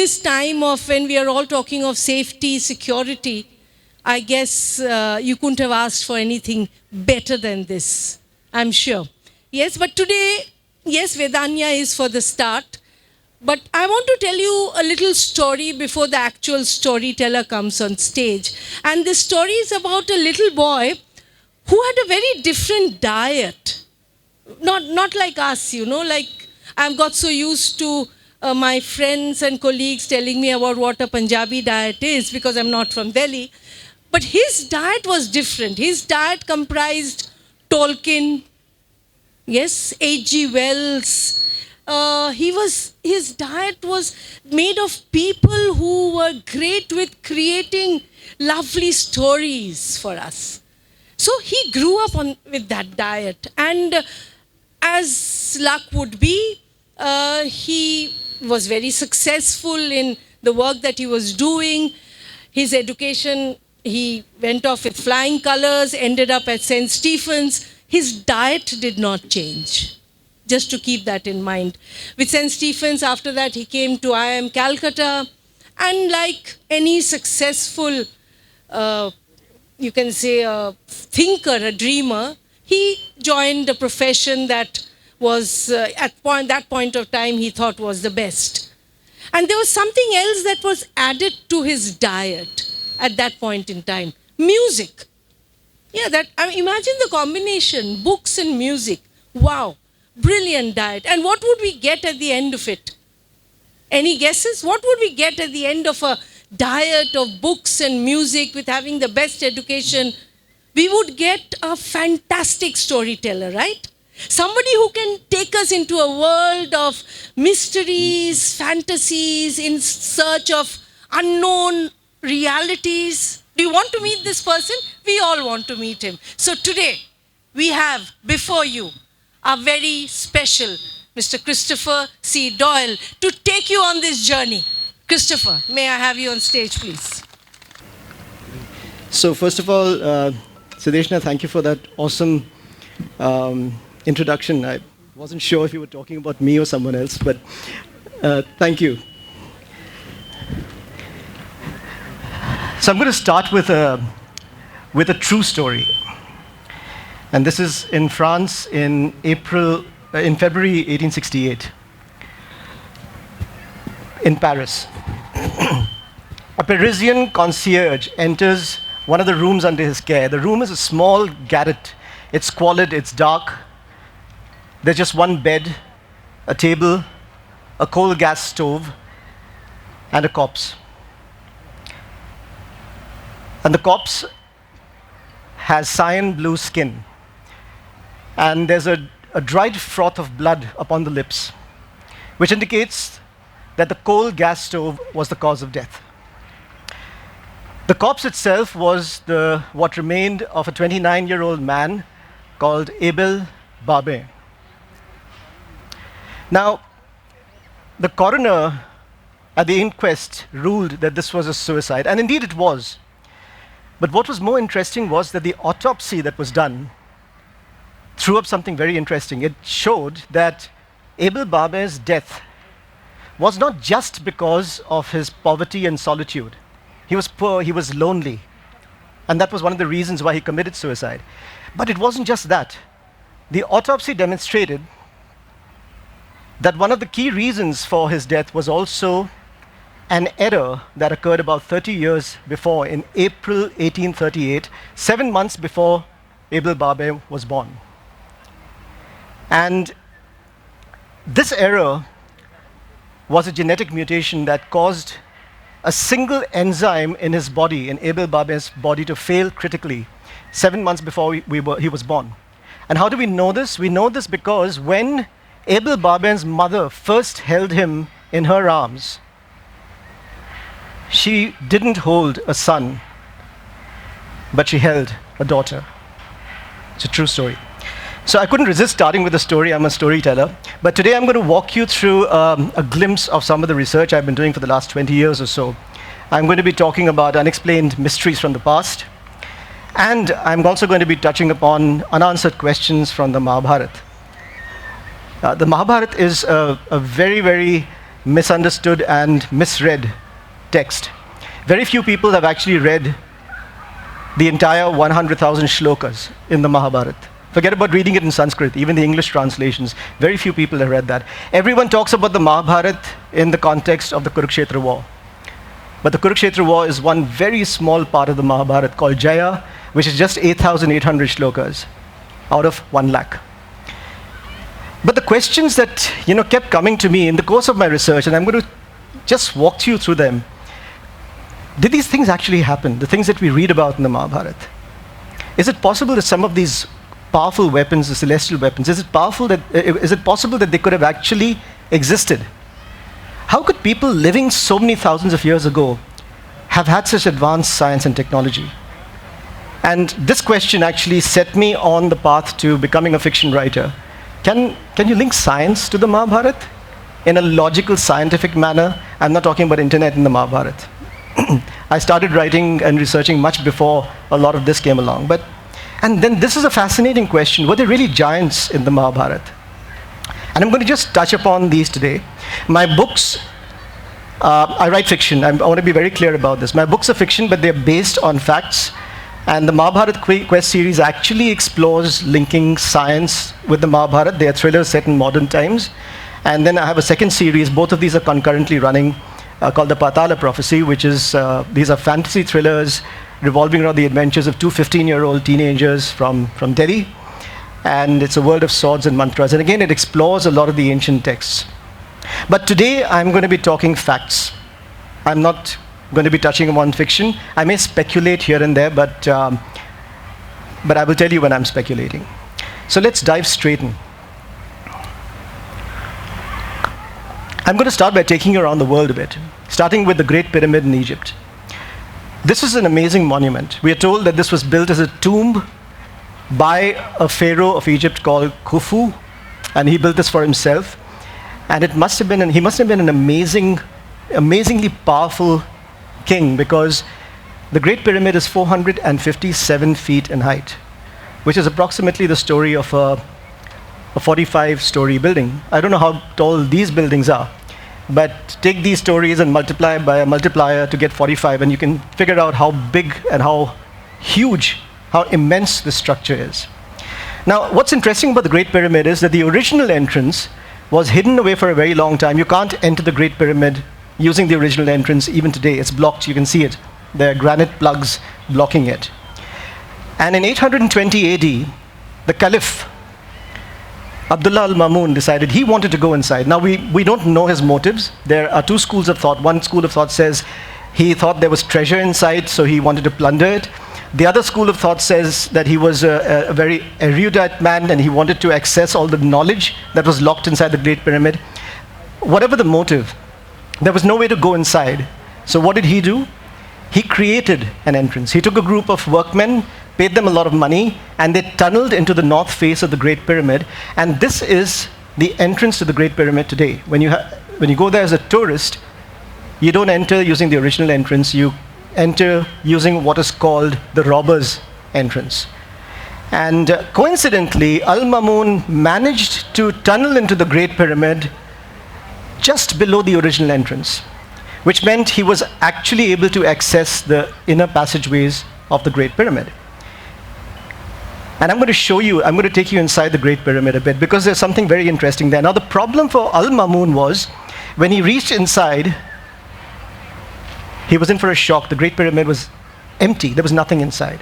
this time of when we are all talking of safety, security, I guess you couldn't have asked for anything better than this, I'm sure. Yes, but today, yes, Vedanya is for the start. But I want to tell you a little story before the actual storyteller comes on stage. And this story is about a little boy who had a very different diet. Not like us, like I've got so used to my friends and colleagues telling me about what a Punjabi diet is because I'm not from Delhi. But his diet was different. His diet comprised Tolkien, yes, H.G. Wells. His diet was made of people who were great with creating lovely stories for us. So he grew up with that diet. And as luck would be, he was very successful in the work that he was doing. His education, he went off with flying colors, ended up at St. Stephen's. His diet did not change, just to keep that in mind. With St. Stephen's, after that, he came to IIM Calcutta. And like any successful, you can say, a thinker, a dreamer, he joined a profession that was, at that point of time, he thought was the best. And there was something else that was added to his diet at that point in time. Music. Yeah, imagine the combination, books and music. Wow, brilliant diet. And what would we get at the end of it? Any guesses? What would we get at the end of a diet of books and music with having the best education? We would get a fantastic storyteller, right? Somebody who can take us into a world of mysteries, fantasies, in search of unknown realities. Do you want to meet this person? We all want to meet him. So today, we have before you our very special Mr. Christopher C. Doyle to take you on this journey. Christopher, may I have you on stage, please? So first of all, Sudeshna, thank you for that awesome introduction. I wasn't sure if you were talking about me or someone else, but thank you. So I'm going to start with a true story. And this is in France in February 1868, in Paris. A Parisian concierge enters one of the rooms under his care. The room is a small garret. It's squalid, it's dark. There's just one bed, a table, a coal gas stove, and a corpse. And the corpse has cyan blue skin. And there's a dried froth of blood upon the lips, which indicates that the coal gas stove was the cause of death. The corpse itself was what remained of a 29-year-old man called Abel Barbet. Now, the coroner at the inquest ruled that this was a suicide, and indeed it was. But what was more interesting was that the autopsy that was done threw up something very interesting. It showed that Abel Barbet's death was not just because of his poverty and solitude. He was poor, he was lonely, and that was one of the reasons why he committed suicide. But it wasn't just that. The autopsy demonstrated that one of the key reasons for his death was also an error that occurred about 30 years before, in April 1838, 7 months before Abel Barbet was born. And this error was a genetic mutation that caused a single enzyme in his body, in Abel Barbet's body, to fail critically 7 months before he was born. And how do we know this? We know this because when Abel Barbet's mother first held him in her arms, she didn't hold a son, but she held a daughter. It's a true story. So I couldn't resist starting with a story. I'm a storyteller. But today I'm going to walk you through a glimpse of some of the research I've been doing for the last 20 years or so. I'm going to be talking about unexplained mysteries from the past. And I'm also going to be touching upon unanswered questions from the Mahabharata. The Mahabharata is a very, very misunderstood and misread text. Very few people have actually read the entire 100,000 shlokas in the Mahabharata. Forget about reading it in Sanskrit, even the English translations. Very few people have read that. Everyone talks about the Mahabharata in the context of the Kurukshetra war. But the Kurukshetra war is one very small part of the Mahabharata called Jaya, which is just 8,800 shlokas out of 1 lakh. But the questions that kept coming to me in the course of my research, and I'm going to just walk you through them. Did these things actually happen? The things that we read about in the Mahabharata? Is it possible that some of these powerful weapons, the celestial weapons, is it possible that they could have actually existed? How could people living so many thousands of years ago have had such advanced science and technology? And this question actually set me on the path to becoming a fiction writer. Can you link science to the Mahabharata in a logical, scientific manner? I'm not talking about internet in the Mahabharata. I started writing and researching much before a lot of this came along. And then this is a fascinating question. Were there really giants in the Mahabharata? And I'm going to just touch upon these today. My books, I write fiction. I want to be very clear about this. My books are fiction, but they're based on facts. And the Mahabharata Quest series actually explores linking science with the Mahabharata. They are thrillers set in modern times. And then I have a second series. Both of these are concurrently running, called the Parthala Prophecy, which is, these are fantasy thrillers revolving around the adventures of two 15-year-old teenagers from Delhi. And it's a world of swords and mantras. And again, it explores a lot of the ancient texts. But today, I'm going to be talking facts. I'm not going to be touching upon fiction. I may speculate here and there, but I will tell you when I'm speculating. So let's dive straight in. I'm going to start by taking you around the world a bit, starting with the Great Pyramid in Egypt. This is an amazing monument. We are told that this was built as a tomb by a pharaoh of Egypt called Khufu, and he built this for himself. And he must have been an amazingly powerful king, because the Great Pyramid is 457 feet in height, which is approximately the story of a 45-story building. I don't know how tall these buildings are, but take these stories and multiply by a multiplier to get 45, and you can figure out how big and how huge, how immense this structure is. Now, what's interesting about the Great Pyramid is that the original entrance was hidden away for a very long time. You can't enter the Great Pyramid using the original entrance even today. It's blocked, you can see it. There are granite plugs blocking it. And in 820 AD, the Caliph, Abdullah al-Mamun, decided he wanted to go inside. Now, we don't know his motives. There are two schools of thought. One school of thought says he thought there was treasure inside, so he wanted to plunder it. The other school of thought says that he was a very erudite man and he wanted to access all the knowledge that was locked inside the Great Pyramid. Whatever the motive, there was no way to go inside. So what did he do? He created an entrance. He took a group of workmen, paid them a lot of money, and they tunneled into the north face of the Great Pyramid. And this is the entrance to the Great Pyramid today. When you go there as a tourist, you don't enter using the original entrance. You enter using what is called the robber's entrance. And coincidentally, Al-Mamun managed to tunnel into the Great Pyramid just below the original entrance, which meant he was actually able to access the inner passageways of the Great Pyramid. And I'm going to take you inside the Great Pyramid a bit, because there's something very interesting there. Now, the problem for Al-Mamun was, when he reached inside, he was in for a shock. The Great Pyramid was empty. There was nothing inside.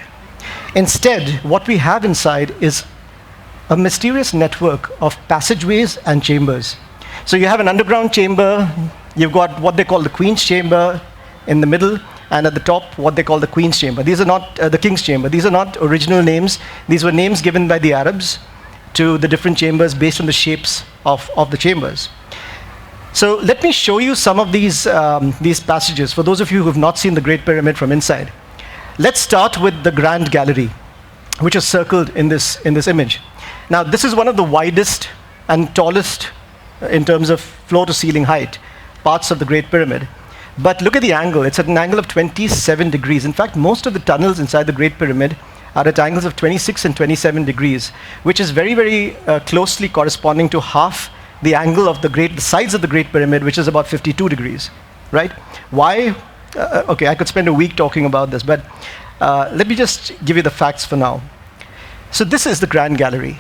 Instead, what we have inside is a mysterious network of passageways and chambers. So you have an underground chamber, you've got what they call the Queen's Chamber in the middle, and at the top, what they call the Queen's Chamber. These are not the King's Chamber. These are not original names. These were names given by the Arabs to the different chambers based on the shapes of the chambers. So let me show you some of these passages for those of you who have not seen the Great Pyramid from inside. Let's start with the Grand Gallery, which is circled in this image. Now, this is one of the widest and tallest, in terms of floor-to-ceiling height, parts of the Great Pyramid. But look at the angle. It's at an angle of 27 degrees. In fact, most of the tunnels inside the Great Pyramid are at angles of 26 and 27 degrees, which is very, very closely corresponding to half the angle of the sides of the Great Pyramid, which is about 52 degrees, right? Why? Okay, I could spend a week talking about this, but let me just give you the facts for now. So this is the Grand Gallery,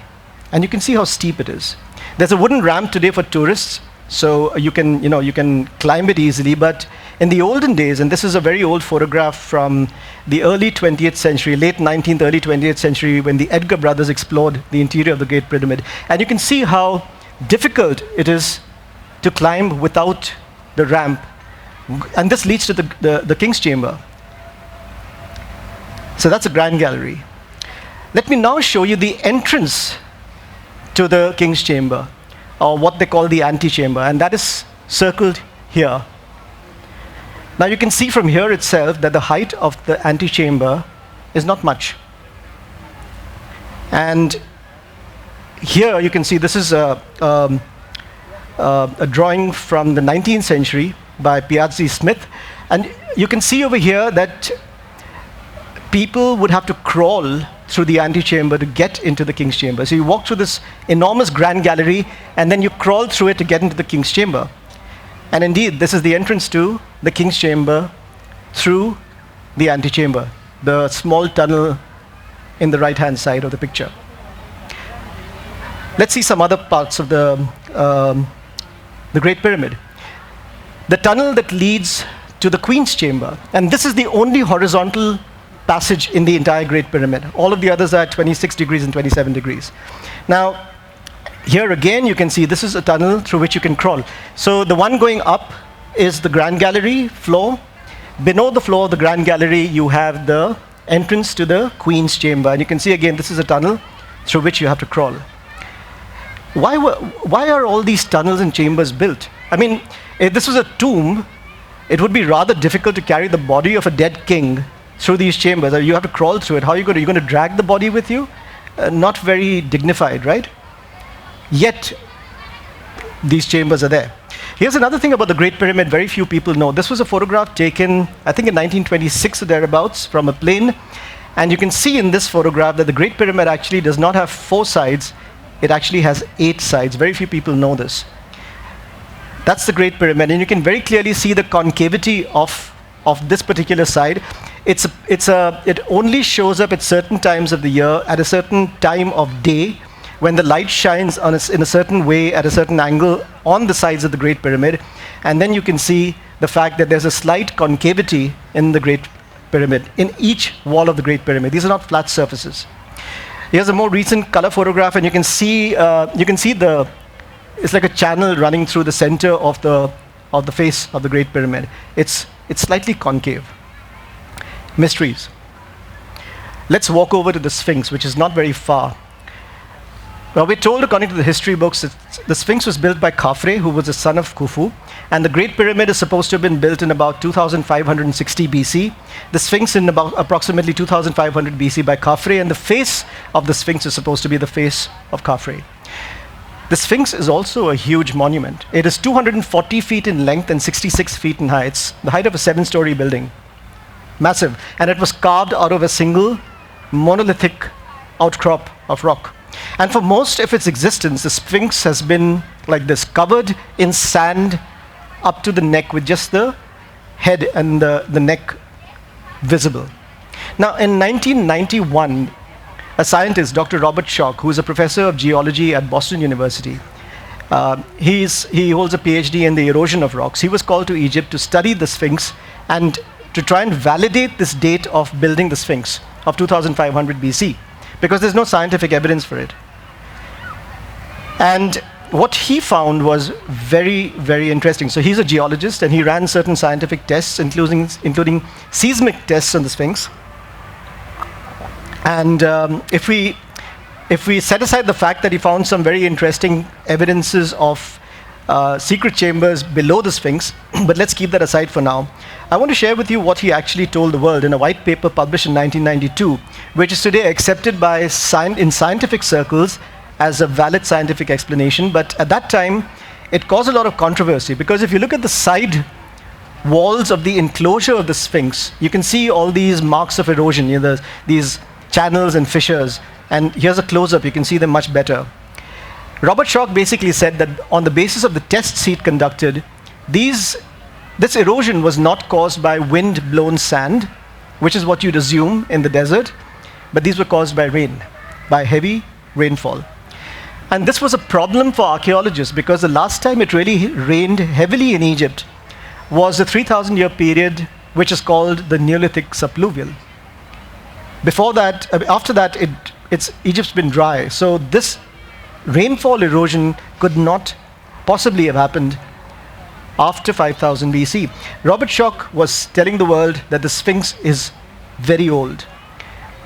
and you can see how steep it is. There's a wooden ramp today for tourists, so you can climb it easily, but in the olden days, and this is a very old photograph from the early 20th century, late 19th, early 20th century, when the Edgar brothers explored the interior of the Great Pyramid. And you can see how difficult it is to climb without the ramp. And this leads to the King's Chamber. So that's a Grand Gallery. Let me now show you the entrance to the King's Chamber, or what they call the antechamber, and that is circled here. Now you can see from here itself that the height of the antechamber is not much. And here you can see this is a drawing from the 19th century by Piazzi Smith. And you can see over here that people would have to crawl through the antechamber to get into the King's Chamber. So you walk through this enormous Grand Gallery, and then you crawl through it to get into the King's Chamber. And indeed, this is the entrance to the King's Chamber through the antechamber, the small tunnel in the right-hand side of the picture. Let's see some other parts of the Great Pyramid. The tunnel that leads to the Queen's Chamber, and this is the only horizontal passage in the entire Great Pyramid. All of the others are at 26 degrees and 27 degrees. Now, here again, you can see this is a tunnel through which you can crawl. So the one going up is the Grand Gallery floor. Below the floor of the Grand Gallery, you have the entrance to the Queen's Chamber. And you can see again, this is a tunnel through which you have to crawl. Why are all these tunnels and chambers built? I mean, if this was a tomb, it would be rather difficult to carry the body of a dead king through these chambers. You have to crawl through it. How are you going to drag the body with you? Not very dignified, right? Yet, these chambers are there. Here's another thing about the Great Pyramid very few people know. This was a photograph taken, I think in 1926 or thereabouts, from a plane. And you can see in this photograph that the Great Pyramid actually does not have 4 sides. It actually has 8 sides. Very few people know this. That's the Great Pyramid. And you can very clearly see the concavity of this particular side. It only shows up at certain times of the year, at a certain time of day, when the light shines in a certain way, at a certain angle, on the sides of the Great Pyramid. And then you can see the fact that there's a slight concavity in the Great Pyramid, in each wall of the Great Pyramid. These are not flat surfaces. Here's a more recent color photograph, and you can see it's like a channel running through the center of the face of the Great Pyramid. It's slightly concave. Mysteries. Let's walk over to the Sphinx, which is not very far. Well, we're told, according to the history books, that the Sphinx was built by Khafre, who was the son of Khufu, and the Great Pyramid is supposed to have been built in about 2560 BC, the Sphinx in about approximately 2500 BC by Khafre, and the face of the Sphinx is supposed to be the face of Khafre. The Sphinx is also a huge monument. It is 240 feet in length and 66 feet in height. It's the height of a 7-story building. Massive. And it was carved out of a single monolithic outcrop of rock. And for most of its existence, the Sphinx has been like this, covered in sand up to the neck, with just the head and the neck visible. Now, in 1991, a scientist, Dr. Robert Schoch, who is a professor of geology at Boston University, he holds a PhD in the erosion of rocks. He was called to Egypt to study the Sphinx and to try and validate this date of building the Sphinx of 2500 BC, because there's no scientific evidence for it. And what he found was very, very interesting. So he's a geologist, and he ran certain scientific tests, including seismic tests on the Sphinx. And if we set aside the fact that he found some very interesting evidences of secret chambers below the Sphinx, but let's keep that aside for now. I want to share with you what he actually told the world in a white paper published in 1992, which is today accepted in scientific circles as a valid scientific explanation. But at that time, it caused a lot of controversy, because if you look at the side walls of the enclosure of the Sphinx, you can see all these marks of erosion, these channels and fissures. And here's a close-up, you can see them much better. Robert Schoch basically said that on the basis of the tests he'd conducted, this erosion was not caused by wind-blown sand, which is what you'd assume in the desert, but these were caused by rain, by heavy rainfall. And this was a problem for archaeologists because the last time it really rained heavily in Egypt was the 3,000-year period, which is called the Neolithic subpluvial. Before that, after that, Egypt's been dry. So this rainfall erosion could not possibly have happened after 5000 BC. Robert Schoch was telling the world that the Sphinx is very old,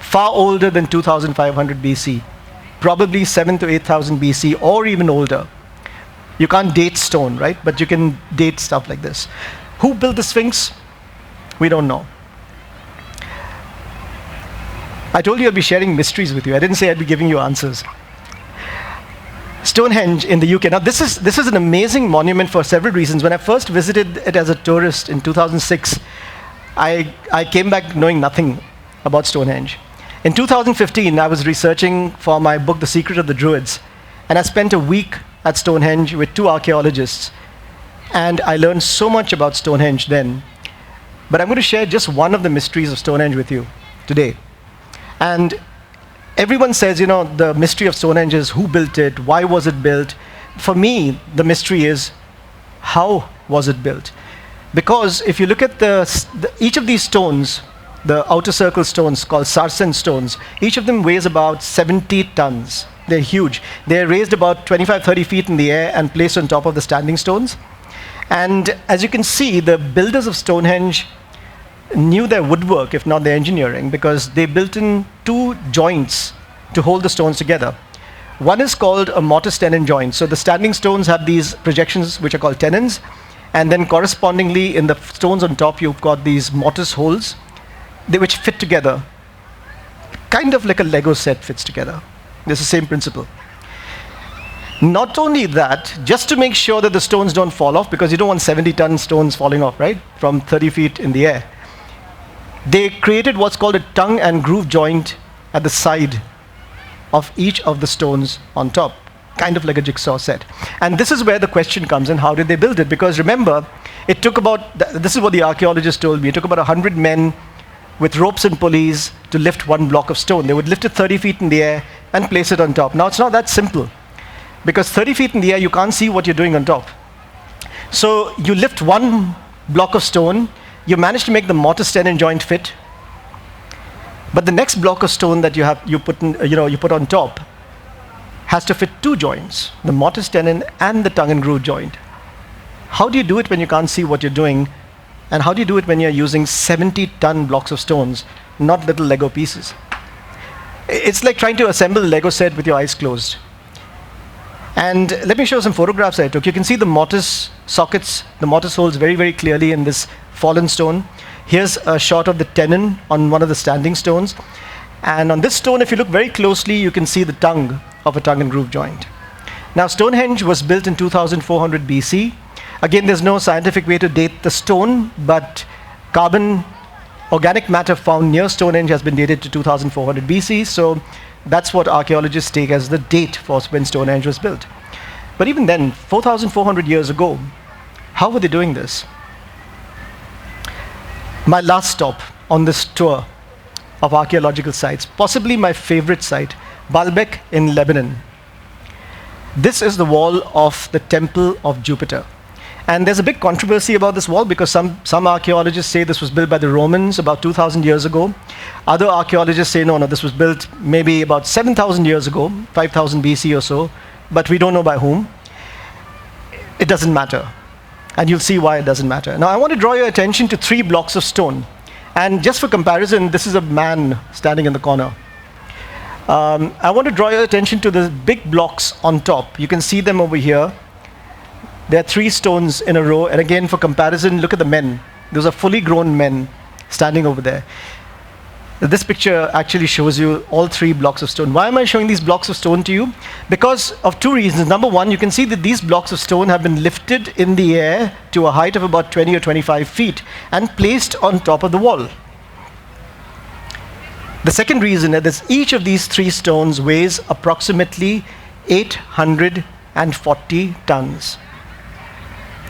far older than 2500 BC, probably 7 to 8000 BC or even older. You can't date stone, right? But you can date stuff like this. Who built the Sphinx? We don't know. I told you I'd be sharing mysteries with you. I didn't say I'd be giving you answers. Stonehenge in the UK. Now, this is an amazing monument for several reasons. When I first visited it as a tourist in 2006, I came back knowing nothing about Stonehenge. In 2015, I was researching for my book, The Secret of the Druids, and I spent a week at Stonehenge with 2 archaeologists, and I learned so much about Stonehenge then. But I'm going to share just one of the mysteries of Stonehenge with you today. And everyone says, the mystery of Stonehenge is who built it, why was it built? For me, the mystery is how was it built? Because if you look at each of these stones, the outer circle stones called sarsen stones, each of them weighs about 70 tons. They're huge. They're raised about 25, 30 feet in the air and placed on top of the standing stones. And as you can see, the builders of Stonehenge knew their woodwork, if not their engineering, because they built in 2 joints to hold the stones together. One is called a mortise tenon joint. So the standing stones have these projections, which are called tenons, and then correspondingly in the stones on top, you've got these mortise holes, which fit together, kind of like a Lego set fits together. It's the same principle. Not only that, just to make sure that the stones don't fall off, because you don't want 70-ton stones falling off, right, from 30 feet in the air, they created what's called a tongue and groove joint at the side of each of the stones on top, kind of like a jigsaw set. And this is where the question comes in, how did they build it? Because remember, it took about, this is what the archaeologist told me, it took about 100 men with ropes and pulleys to lift 1 block of stone. They would lift it 30 feet in the air and place it on top. Now, it's not that simple, because 30 feet in the air, you can't see what you're doing on top. So you lift 1 block of stone, you manage to make the mortise tenon joint fit, but the next block of stone that you put on top has to fit 2 joints, the mortise tenon and the tongue and groove joint. How do you do it when you can't see what you're doing? And how do you do it when you're using 70-ton blocks of stones, not little Lego pieces? It's like trying to assemble a Lego set with your eyes closed. And let me show some photographs I took. You can see the mortise sockets, the mortise holes very, very clearly in this fallen stone. Here's a shot of the tenon on one of the standing stones. And on this stone, if you look very closely, you can see the tongue of a tongue and groove joint. Now, Stonehenge was built in 2400 BC. Again, there's no scientific way to date the stone, but organic matter found near Stonehenge has been dated to 2400 BC. So that's what archaeologists take as the date for when Stonehenge was built. But even then, 4,400 years ago, how were they doing this? My last stop on this tour of archaeological sites, possibly my favorite site, Baalbek in Lebanon. This is the wall of the Temple of Jupiter. And there's a big controversy about this wall because some archaeologists say this was built by the Romans about 2,000 years ago. Other archaeologists say, no, this was built maybe about 7,000 years ago, 5,000 BC or so, but we don't know by whom. It doesn't matter. And you'll see why it doesn't matter. Now, I want to draw your attention to 3 blocks of stone. And just for comparison, this is a man standing in the corner. I want to draw your attention to the big blocks on top. You can see them over here. There are 3 stones in a row, and again, for comparison, look at the men. Those are fully grown men standing over there. This picture actually shows you all 3 blocks of stone. Why am I showing these blocks of stone to you? Because of 2 reasons. Number one, you can see that these blocks of stone have been lifted in the air to a height of about 20 or 25 feet and placed on top of the wall. The second reason is each of these 3 stones weighs approximately 840 tons.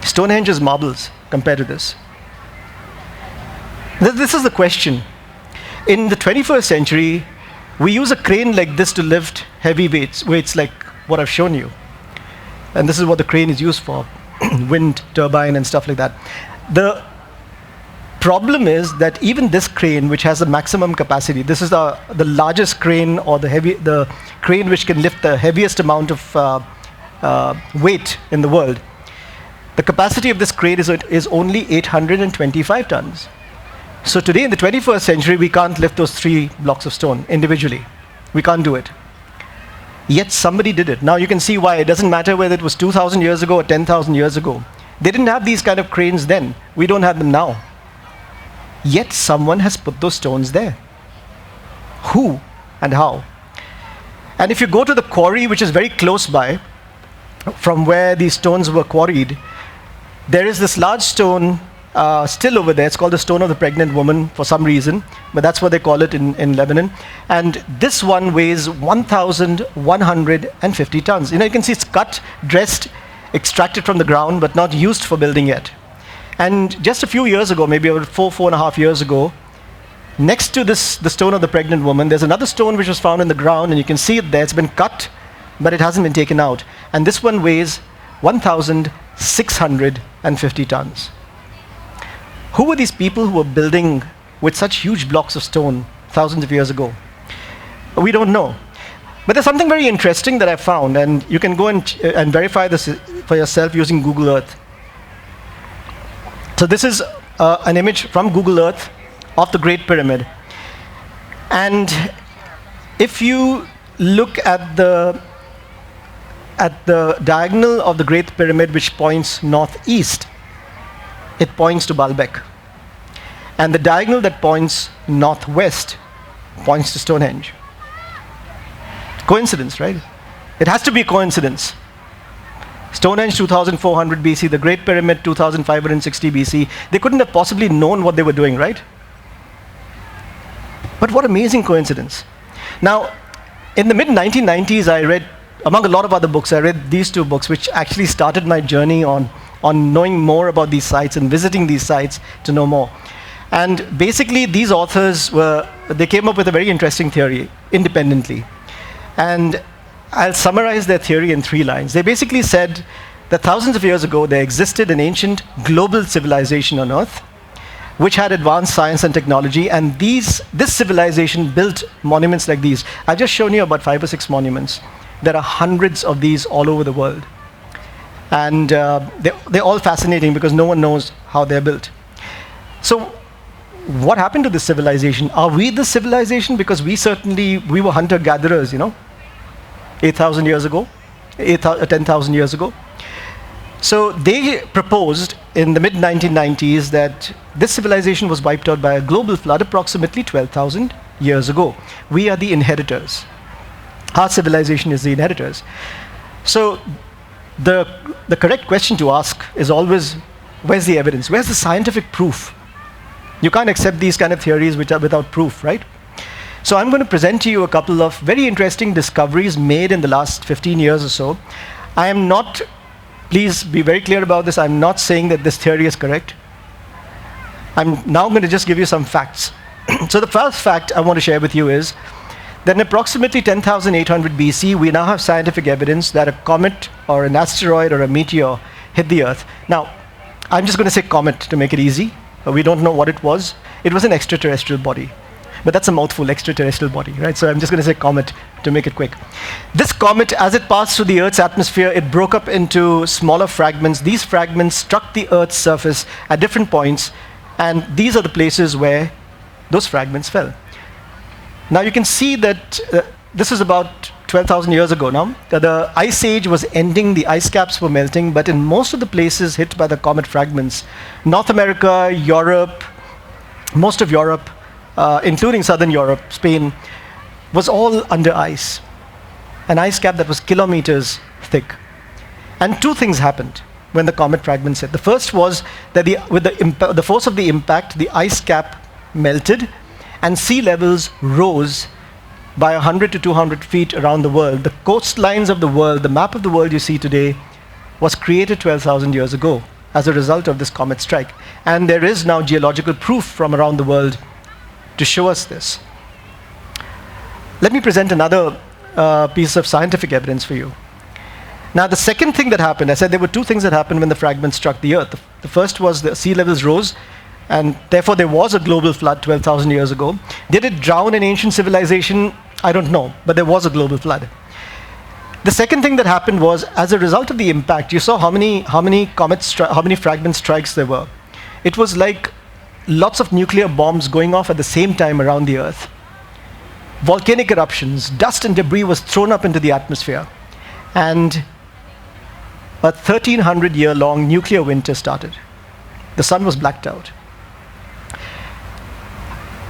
Stonehenge is marbles compared to this. This is the question. In the 21st century, we use a crane like this to lift heavy weights like what I've shown you. And this is what the crane is used for, wind turbine and stuff like that. The problem is that even this crane, which has a maximum capacity, this is the largest crane, or the crane which can lift the heaviest amount of weight in the world. The capacity of this crane is only 825 tons. So today in the 21st century, we can't lift those 3 blocks of stone individually. We can't do it. Yet somebody did it. Now you can see why. It doesn't matter whether it was 2,000 years ago or 10,000 years ago. They didn't have these kind of cranes then. We don't have them now. Yet someone has put those stones there. Who and how? And if you go to the quarry, which is very close by, from where these stones were quarried, there is this large stone still over there. It's called the stone of the pregnant woman for some reason, but that's what they call it in Lebanon. And this one weighs 1,150 tons. You can see it's cut, dressed, extracted from the ground, but not used for building yet. And just a few years ago, maybe about 4.5 years ago, next to the stone of the pregnant woman, there's another stone which was found in the ground, and you can see it there. It's been cut, but it hasn't been taken out. And this one weighs 1,650 tons. Who were these people who were building with such huge blocks of stone thousands of years ago? We don't know. But there's something very interesting that I found, and you can go and verify this for yourself using Google Earth. So this is an image from Google Earth of the Great Pyramid. And if you look at the diagonal of the Great Pyramid, which points northeast, it points to Baalbek. And the diagonal that points northwest points to Stonehenge. Coincidence, right? It has to be a coincidence. Stonehenge 2400 BC, the Great Pyramid 2560 BC. They couldn't have possibly known what they were doing, right? But what amazing coincidence. Now, in the mid-1990s, I read, among a lot of other books, I read these 2 books, which actually started my journey on knowing more about these sites and visiting these sites to know more. And basically, these authors they came up with a very interesting theory independently. And I'll summarize their theory in 3 lines. They basically said that thousands of years ago, there existed an ancient global civilization on Earth, which had advanced science and technology, and this civilization built monuments like these. I've just shown you about 5 or 6 monuments. There are hundreds of these all over the world. And they're all fascinating because no one knows how they're built. So what happened to this civilization? Are we the civilization? Because we were hunter-gatherers, 8,000 years ago, 10,000 years ago. So they proposed in the mid-1990s that this civilization was wiped out by a global flood approximately 12,000 years ago. We are the inheritors. Our civilization is the inheritors. So the correct question to ask is always, where's the evidence? Where's the scientific proof? You can't accept these kind of theories which are without proof, right? So I'm going to present to you a couple of very interesting discoveries made in the last 15 years or so. I am not, please be very clear about this, I'm not saying that this theory is correct. I'm now going to just give you some facts. So the first fact I want to share with you is that in approximately 10,800 BC, we now have scientific evidence that a comet or an asteroid or a meteor hit the Earth. Now, I'm just going to say comet to make it easy. We don't know what it was. It was an extraterrestrial body. But that's a mouthful, extraterrestrial body, right? So I'm just going to say comet to make it quick. This comet, as it passed through the Earth's atmosphere, it broke up into smaller fragments. These fragments struck the Earth's surface at different points, and these are the places where those fragments fell. Now you can see that this is about 12,000 years ago now. The ice age was ending, the ice caps were melting, but in most of the places hit by the comet fragments, North America, Europe, most of Europe, including southern Europe, Spain, was all under ice. An ice cap that was kilometers thick. And 2 things happened when the comet fragments hit. The first was that with the force of the impact, the ice cap melted and sea levels rose by 100 to 200 feet around the world. The coastlines of the world, the map of the world you see today, was created 12,000 years ago as a result of this comet strike. And there is now geological proof from around the world to show us this. Let me present another piece of scientific evidence for you. Now, the second thing that happened, I said there were two things that happened when the fragment struck the Earth. The first was the sea levels rose, and therefore there was a global flood 12,000 years ago. Did it drown an ancient civilization? I don't know, but there was a global flood. The second thing that happened was, as a result of the impact, you saw how many fragment strikes there were. It was like lots of nuclear bombs going off at the same time around the Earth. Volcanic eruptions, dust and debris was thrown up into the atmosphere, and a 1,300-year-long nuclear winter started. The sun was blacked out.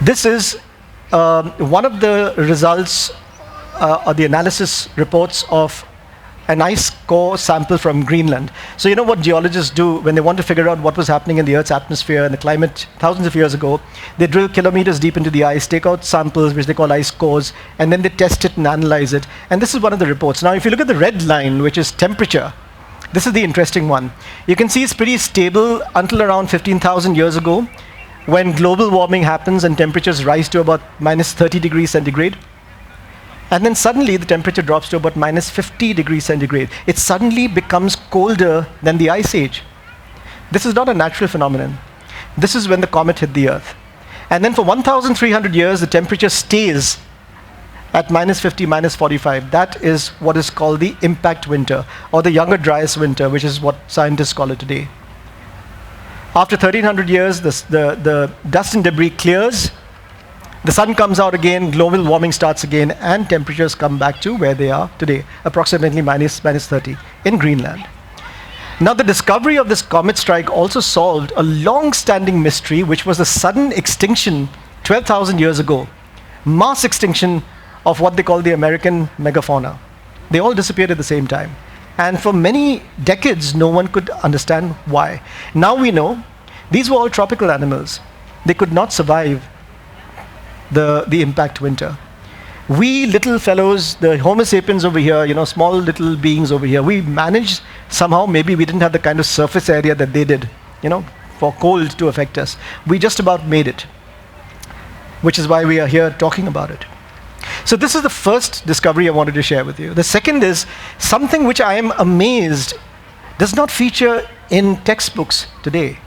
This is one of the results or the analysis reports of an ice core sample from Greenland. So you know what geologists do when they want to figure out what was happening in the Earth's atmosphere and the climate thousands of years ago? They drill kilometers deep into the ice, take out samples, which they call ice cores, and then they test it and analyze it. And this is one of the reports. Now, if you look at the red line, which is temperature, this is the interesting one. You can see it's pretty stable until around 15,000 years ago, when global warming happens and temperatures rise to about minus 30 degrees centigrade. And then suddenly the temperature drops to about minus 50 degrees centigrade. It suddenly becomes colder than the Ice Age. This is not a natural phenomenon. This is when the comet hit the Earth. And then for 1,300 years, the temperature stays at minus 50, minus 45. That is what is called the impact winter, or the younger dryas winter, which is what scientists call it today. After 1,300 years, the dust and debris clears, the sun comes out again, global warming starts again, and temperatures come back to where they are today, approximately minus 30 in Greenland. Now, the discovery of this comet strike also solved a long-standing mystery, which was the sudden extinction 12,000 years ago, mass extinction of what they call the American Megafauna. They all disappeared at the same time. And for many decades, no one could understand why. Now we know these were all tropical animals. They could not survive the impact winter. We little fellows, the Homo sapiens over here, small little beings over here, we managed somehow. Maybe we didn't have the kind of surface area that they did, for cold to affect us. We just about made it, which is why we are here talking about it. So this is the first discovery I wanted to share with you. The second is something which I am amazed does not feature in textbooks today.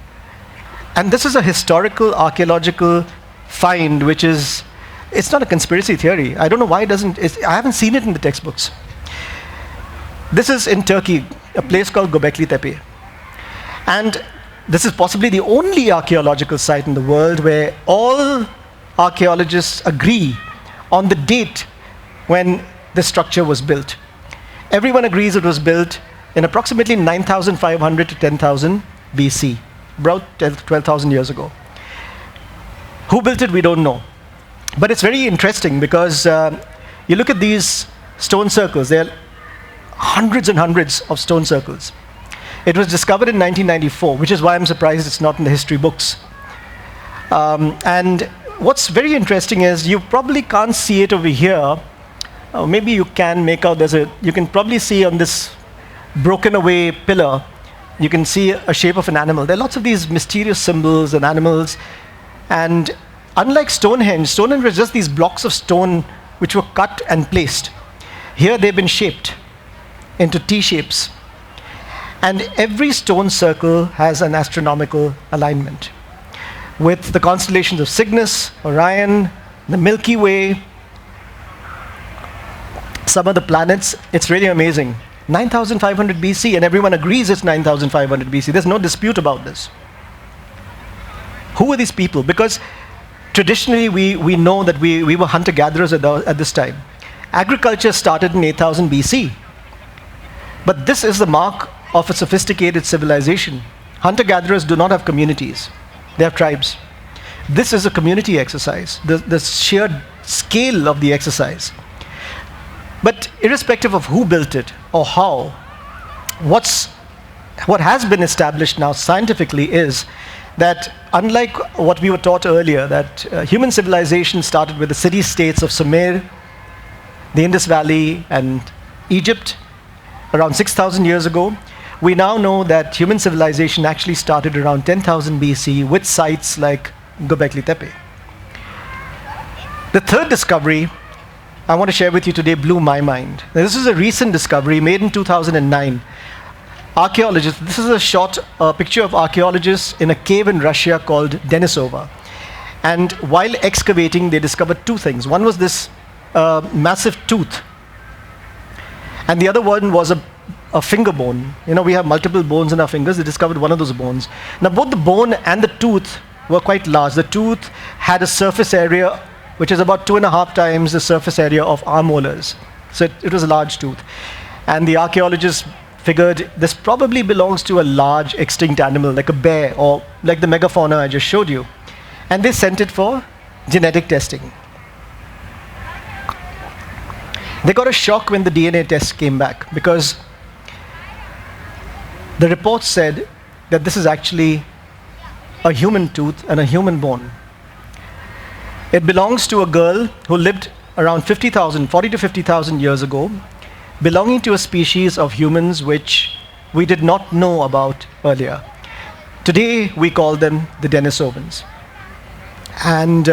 And this is a historical, archaeological find, which is, it's not a conspiracy theory. I don't know why it doesn't, I haven't seen it in the textbooks. This is in Turkey, a place called Göbekli Tepe. And this is possibly the only archaeological site in the world where all archaeologists agree on the date when the structure was built. Everyone agrees it was built in approximately 9,500 to 10,000 BC, about 12,000 years ago. Who built it, we don't know. But it's very interesting because you look at these stone circles, there are hundreds and hundreds of stone circles. It was discovered in 1994, which is why I'm surprised it's not in the history books. And what's very interesting is you probably can't see it over here. Maybe you can make out, you can probably see on this broken away pillar, you can see a shape of an animal. There are lots of these mysterious symbols and animals. And unlike Stonehenge was just these blocks of stone which were cut and placed. Here they've been shaped into T-shapes. And every stone circle has an astronomical alignment, with the constellations of Cygnus, Orion, the Milky Way, some of the planets. It's really amazing. 9,500 BC, and everyone agrees it's 9,500 BC. There's no dispute about this. Who were these people? Because traditionally we know that we were hunter-gatherers at this time. Agriculture started in 8,000 BC. But this is the mark of a sophisticated civilization. Hunter-gatherers do not have communities. They have tribes. This is a community exercise, the sheer scale of the exercise. But irrespective of who built it or how, what has been established now scientifically is that unlike what we were taught earlier, that human civilization started with the city-states of Sumer the Indus Valley and Egypt around 6,000 years ago. We now know that human civilization actually started around 10,000 BC with sites like Göbekli Tepe. The third discovery I want to share with you today blew my mind. Now, this is a recent discovery made in 2009. Archaeologists, this is a short picture of archaeologists in a cave in Russia called Denisova. And while excavating, they discovered two things. One was this massive tooth, and the other one was a finger bone. You know, we have multiple bones in our fingers. They discovered one of those bones. Now, both the bone and the tooth were quite large. The tooth had a surface area which is about 2.5 times the surface area of our molars. So it was a large tooth. And the archaeologists figured this probably belongs to a large extinct animal, like a bear or like the megafauna I just showed you. And they sent it for genetic testing. They got a shock when the DNA test came back, because the report said that this is actually a human tooth and a human bone. It belongs to a girl who lived around 40 to 50,000 years ago, belonging to a species of humans which we did not know about earlier. Today, we call them the Denisovans. And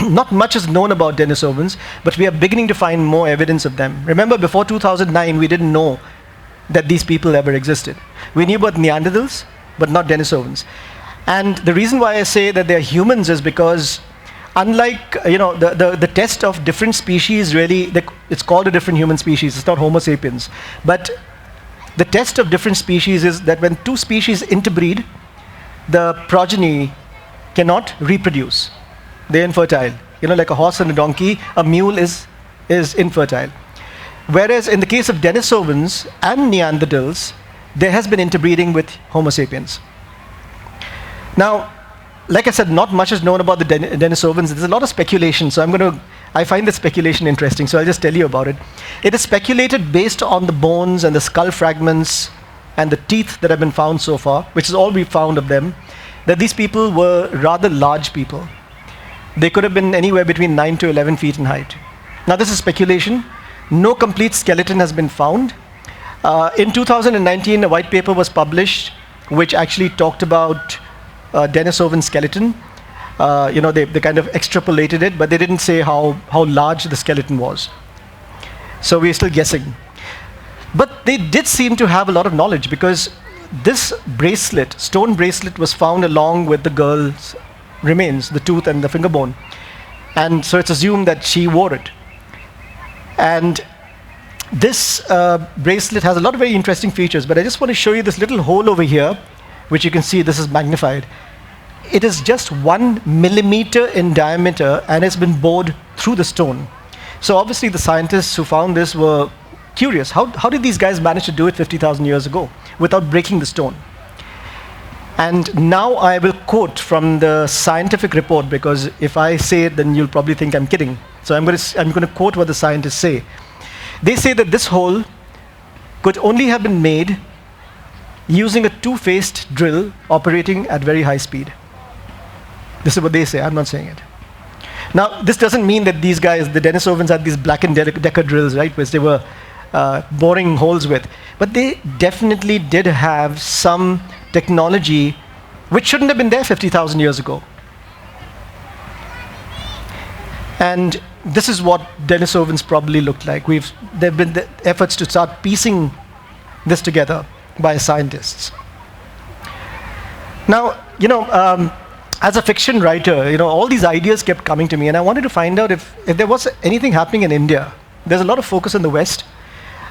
not much is known about Denisovans, but we are beginning to find more evidence of them. Remember, before 2009, we didn't know that these people ever existed. We knew about Neanderthals, but not Denisovans. And the reason why I say that they're humans is because unlike, the test of different species, really, it's called a different human species. It's not Homo sapiens. But the test of different species is that when two species interbreed, the progeny cannot reproduce. They're infertile. You know, like a horse and a donkey, a mule is infertile. Whereas in the case of Denisovans and Neanderthals, there has been interbreeding with Homo sapiens. Now, like I said, not much is known about the Denisovans. There's a lot of speculation, so I find this speculation interesting, so I'll just tell you about it. It is speculated based on the bones and the skull fragments and the teeth that have been found so far, which is all we've found of them, that these people were rather large people. They could have been anywhere between 9 to 11 feet in height. Now, this is speculation. No complete skeleton has been found. In 2019, a white paper was published which actually talked about Denisovan skeleton. They kind of extrapolated it, but they didn't say how large the skeleton was. So we're still guessing. But they did seem to have a lot of knowledge, because this bracelet, stone bracelet, was found along with the girl's remains, the tooth and the finger bone. And so it's assumed that she wore it. And this bracelet has a lot of very interesting features, but I just want to show you this little hole over here, which you can see this is magnified. It is just 1 millimeter in diameter, and it's been bored through the stone. So obviously the scientists who found this were curious. How did these guys manage to do it 50,000 years ago without breaking the stone? And now I will quote from the scientific report, because if I say it, then you'll probably think I'm kidding. So I'm going to quote what the scientists say. They say that this hole could only have been made using a two-faced drill operating at very high speed. This is what they say. I'm not saying it. Now, this doesn't mean that these guys, the Denisovans, had these Black & Decker drills, right, which they were boring holes with. But they definitely did have some technology which shouldn't have been there 50,000 years ago. And this is what Denisovans probably looked like. There have been the efforts to start piecing this together by scientists. Now, as a fiction writer, all these ideas kept coming to me, and I wanted to find out if there was anything happening in India. There's a lot of focus in the West,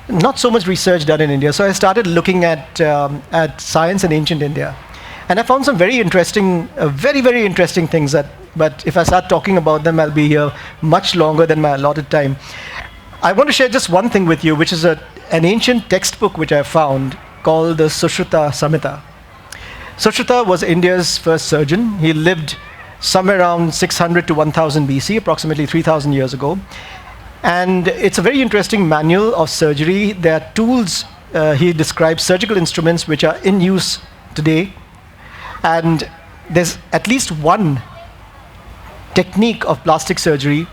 not so much research done in India. So I started looking at science in ancient India. And I found some very interesting, very, very interesting things but if I start talking about them, I'll be here much longer than my allotted time. I want to share just one thing with you, which is an ancient textbook which I found called the Sushruta Samhita. Sushruta was India's first surgeon. He lived somewhere around 600 to 1000 BC, approximately 3000 years ago. And it's a very interesting manual of surgery. There are tools, he describes surgical instruments which are in use today. And there's at least one technique of plastic surgery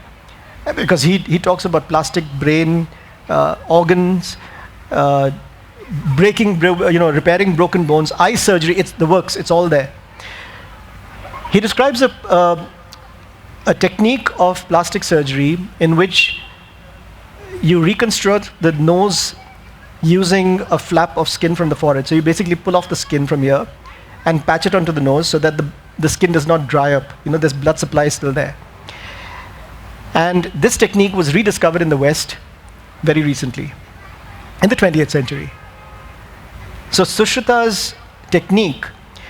because he talks about plastic brain, organs, uh, repairing broken bones, eye surgery. It's the works. It's all there. He describes a technique of plastic surgery in which you reconstruct the nose using a flap of skin from the forehead. So you basically pull off the skin from here and patch it onto the nose so that the skin does not dry up. There's blood supply still there. And this technique was rediscovered in the West very recently, in the 20th century. So Sushruta's technique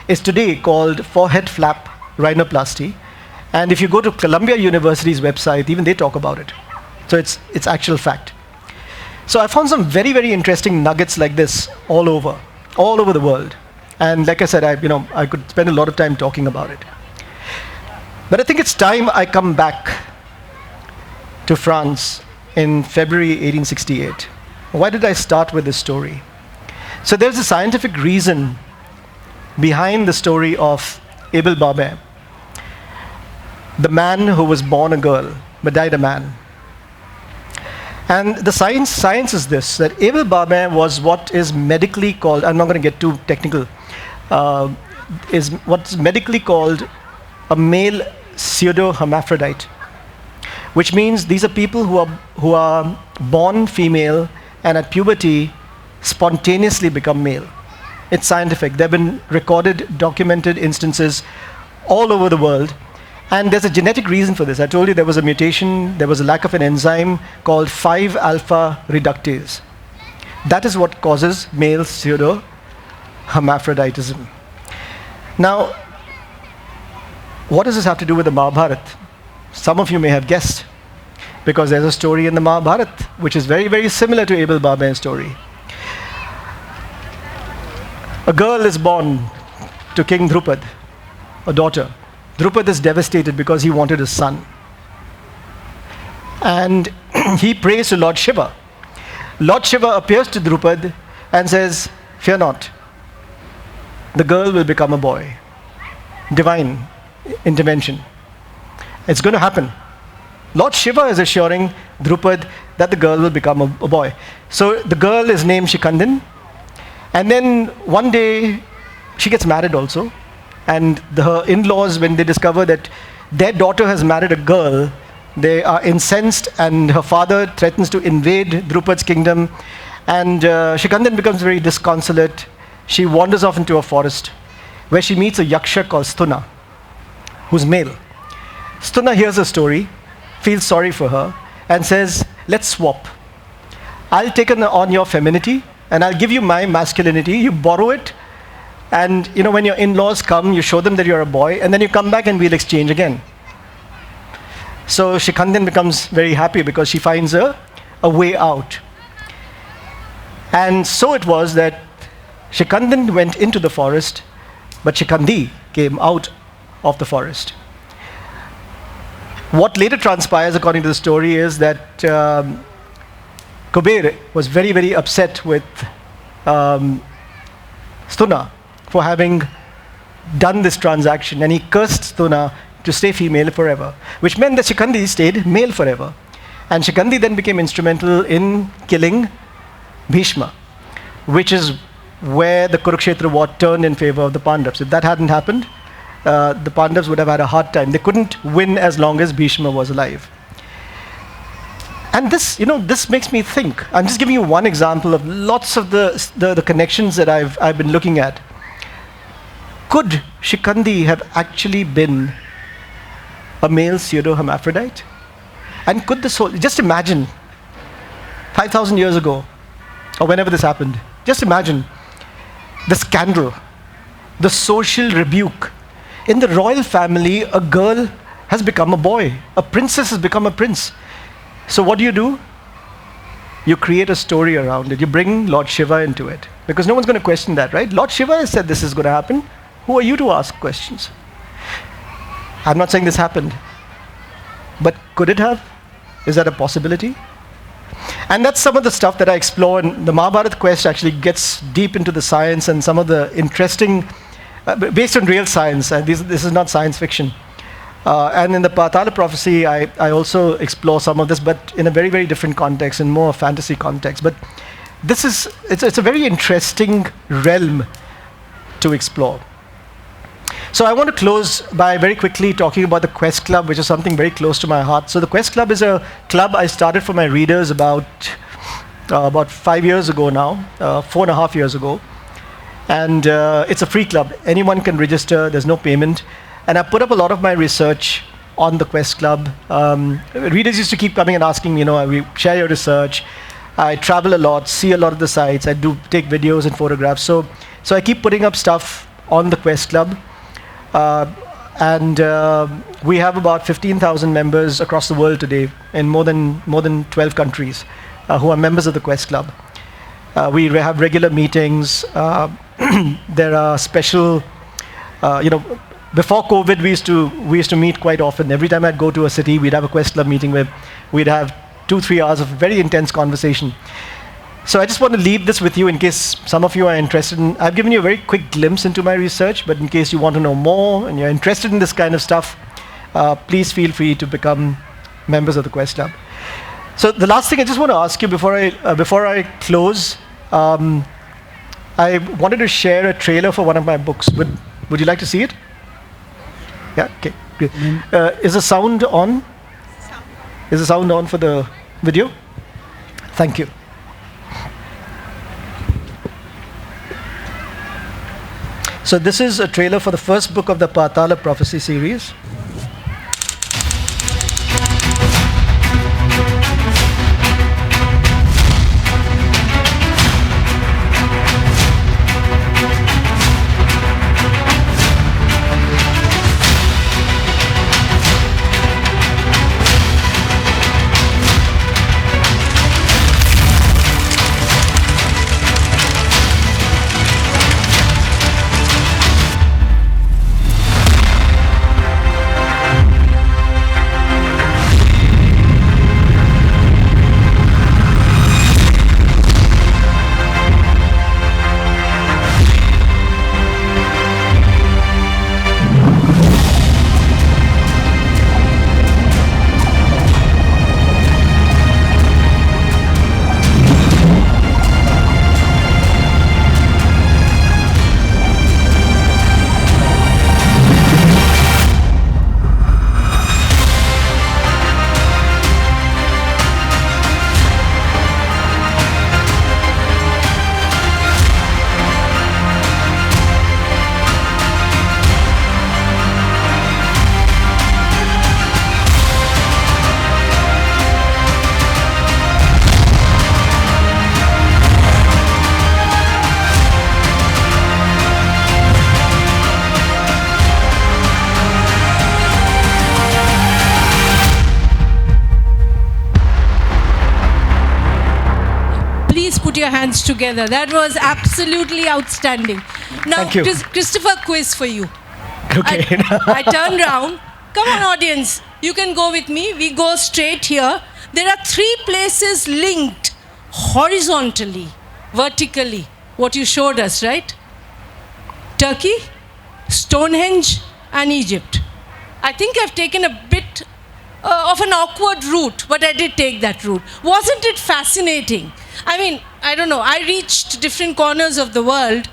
is today called forehead flap rhinoplasty. And if you go to Columbia University's website, even they talk about it. So it's actual fact. So I found some very, very interesting nuggets like this all over the world. And like I said, I could spend a lot of time talking about it. But I think it's time I come back to France in February 1868. Why did I start with this story? So there's a scientific reason behind the story of Abel Barbin, the man who was born a girl but died a man. And the science is this, that Abel Barbin was what is medically called, I'm not going to get too technical, is what's medically called a male pseudo-hermaphrodite, which means these are people who are born female and at puberty spontaneously become male. It's scientific. There have been recorded, documented instances all over the world. And there's a genetic reason for this. I told you there was a mutation, there was a lack of an enzyme called 5-alpha reductase. That is what causes male pseudo-hermaphroditism. Now, what does this have to do with the Mahabharata? Some of you may have guessed, because there's a story in the Mahabharata which is very, very similar to Abel Barbin's story. A girl is born to King Drupad, a daughter. Drupad is devastated because he wanted a son. And he prays to Lord Shiva. Lord Shiva appears to Drupad and says, "Fear not, the girl will become a boy." Divine intervention. It's going to happen. Lord Shiva is assuring Drupad that the girl will become a boy. So the girl is named Shikandin. And then one day, she gets married also. And her in-laws, when they discover that their daughter has married a girl, they are incensed, and her father threatens to invade Drupad's kingdom. And Shikandin becomes very disconsolate. She wanders off into a forest where she meets a yaksha called Stuna, who's male. Stuna hears her story, feels sorry for her, and says, "Let's swap. I'll take on your femininity, and I'll give you my masculinity. You borrow it, and when your in-laws come, you show them that you're a boy, and then you come back and we'll exchange again." So Shikandin becomes very happy because she finds a way out. And so it was that Shikandin went into the forest, but Shikandi came out of the forest. What later transpires, according to the story, is that Kuber was very, very upset with Stuna for having done this transaction, and he cursed Stuna to stay female forever, which meant that Shikandi stayed male forever. And Shikandi then became instrumental in killing Bhishma, which is where the Kurukshetra war turned in favor of the Pandavas. If that hadn't happened, the Pandavas would have had a hard time. They couldn't win as long as Bhishma was alive. And this makes me think. I'm just giving you one example of lots of the connections that I've been looking at. Could Shikandi have actually been a male pseudo-hermaphrodite? And could this whole, just imagine, 5,000 years ago, or whenever this happened, just imagine the scandal, the social rebuke. In the royal family, a girl has become a boy. A princess has become a prince. So what do? You create a story around it. You bring Lord Shiva into it. Because no one's going to question that, right? Lord Shiva has said this is going to happen. Who are you to ask questions? I'm not saying this happened. But could it have? Is that a possibility? And that's some of the stuff that I explore. And the Mahabharata quest actually gets deep into the science and some of the interesting, based on real science. This is not science fiction. And in the Parthala prophecy, I also explore some of this, but in a very, very different context, in more fantasy context. But it's a very interesting realm to explore. So I want to close by very quickly talking about the Quest Club, which is something very close to my heart. So the Quest Club is a club I started for my readers about 5 years ago now, 4.5 years ago. And it's a free club. Anyone can register. There's no payment. And I put up a lot of my research on the Quest Club. Readers used to keep coming and asking me, we share your research. I travel a lot, see a lot of the sites. I do take videos and photographs. So I keep putting up stuff on the Quest Club. And we have about 15,000 members across the world today in more than 12 countries who are members of the Quest Club. We have regular meetings. There are special, before COVID, we used to meet quite often. Every time I'd go to a city, we'd have a Quest Club meeting where we'd have 2-3 hours of very intense conversation. So I just want to leave this with you in case some of you are interested in. I've given you a very quick glimpse into my research, but in case you want to know more and you're interested in this kind of stuff, please feel free to become members of the Quest Club. So the last thing I just want to ask you before I close, I wanted to share a trailer for one of my books. Would you like to see it? Yeah. Okay. Great. Is the sound on? Is the sound on for the video? Thank you. So this is a trailer for the first book of the Parthala prophecy series. Your hands together. That was absolutely outstanding. Now, Thank you. Christopher, quiz for you. Okay. I turned around. Come on, audience. You can go with me. We go straight here. There are 3 places linked horizontally, vertically. What you showed us, right? Turkey, Stonehenge, and Egypt. I think I've taken a bit of an awkward route, but I did take that route. Wasn't it fascinating? I mean, I don't know. I reached different corners of the world.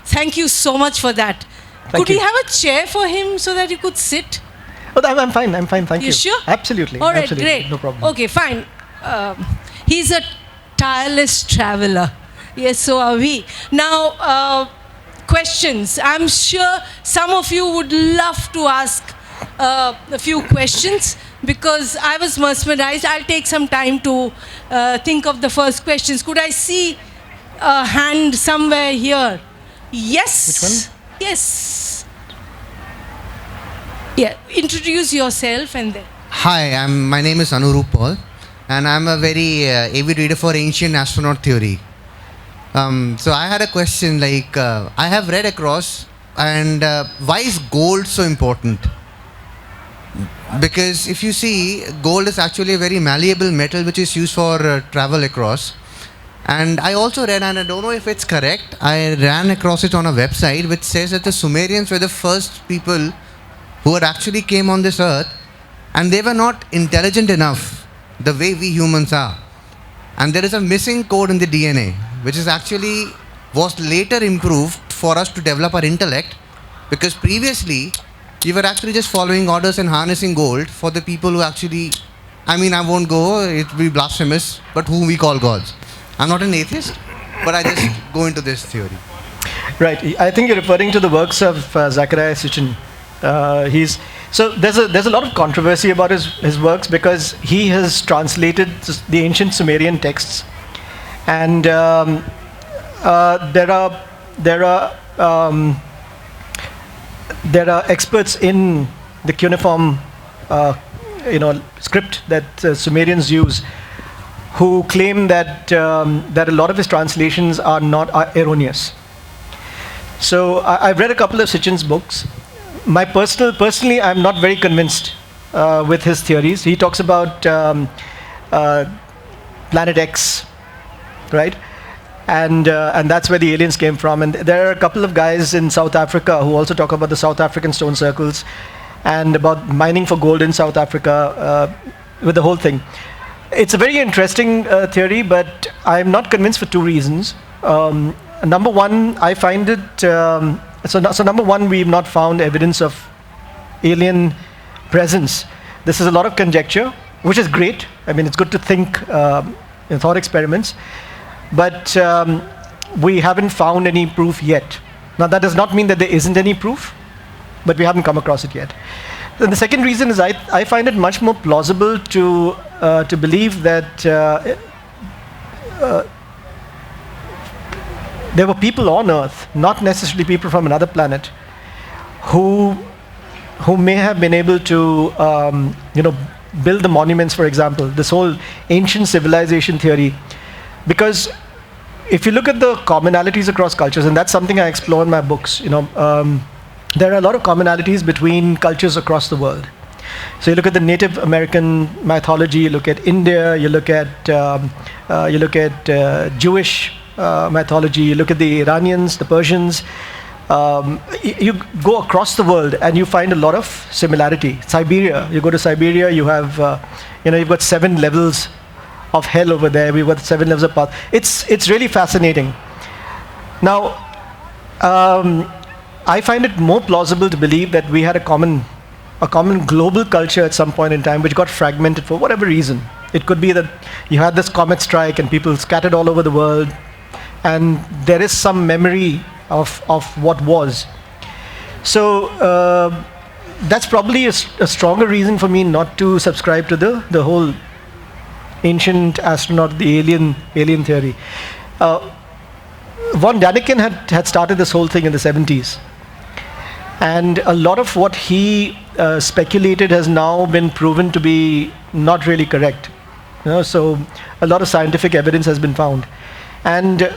Thank you so much for that. Could we have a chair for him so that he could sit? Oh, I'm fine. Thank you. You sure? Absolutely. All right, absolutely. great. No problem. Okay, fine. He's a tireless traveler. Yes, so are we. Now, questions. I'm sure some of you would love to ask a few questions because I was mesmerized. I'll take some time to think of the first questions. Could I see a hand somewhere here? Yes. Which one? Yes. Yeah, introduce yourself and then. Hi, my name is Anurup Paul, and I'm a very avid reader for ancient astronaut theory. So I had a question like, I have read across, and why is gold so important? Because if you see, gold is actually a very malleable metal which is used for travel across. And I also read, and I don't know if it's correct, I ran across it on a website which says that the Sumerians were the first people who had actually came on this earth, and they were not intelligent enough the way we humans are. And there is a missing code in the DNA, which is actually was later improved for us to develop our intellect, because previously we were actually just following orders and harnessing gold for the people who actually, I mean, I won't go, it will be blasphemous, but whom we call gods. I'm not an atheist, but I just go into this theory. Right. I think you're referring to the works of Zachariah Sitchin. So there's a lot of controversy about his works, because he has translated the ancient Sumerian texts, and there are experts in the cuneiform script that Sumerians use, who claim that a lot of his translations are erroneous. So I've read a couple of Sitchin's books. Personally, I'm not very convinced with his theories. He talks about Planet X, right? And that's where the aliens came from. And there are a couple of guys in South Africa who also talk about the South African stone circles and about mining for gold in South Africa with the whole thing. It's a very interesting theory, but I'm not convinced for two reasons. Number one, I find it... So number one, we've not found evidence of alien presence. This is a lot of conjecture, which is great. I mean, it's good to think in thought experiments. But we haven't found any proof yet. Now, that does not mean that there isn't any proof, but we haven't come across it yet. And the second reason is I find it much more plausible to believe that there were people on Earth, not necessarily people from another planet, who may have been able to build the monuments, for example, this whole ancient civilization theory. Because if you look at the commonalities across cultures, and that's something I explore in my books, there are a lot of commonalities between cultures across the world. So you look at the Native American mythology, you look at India, you look at Jewish mythology, you look at the Iranians, the Persians. You go across the world and you find a lot of similarity. Siberia, you go to Siberia, you have, you've got 7 levels of hell over there. We've got 7 levels of path. It's really fascinating. Now, I find it more plausible to believe that we had a common global culture at some point in time, which got fragmented for whatever reason. It could be that you had this comet strike and people scattered all over the world, and there is some memory of what was. So that's probably a stronger reason for me not to subscribe to the whole ancient astronaut, the alien theory. Von Daniken had started this whole thing in the 70s. And a lot of what he speculated has now been proven to be not really correct. So a lot of scientific evidence has been found. And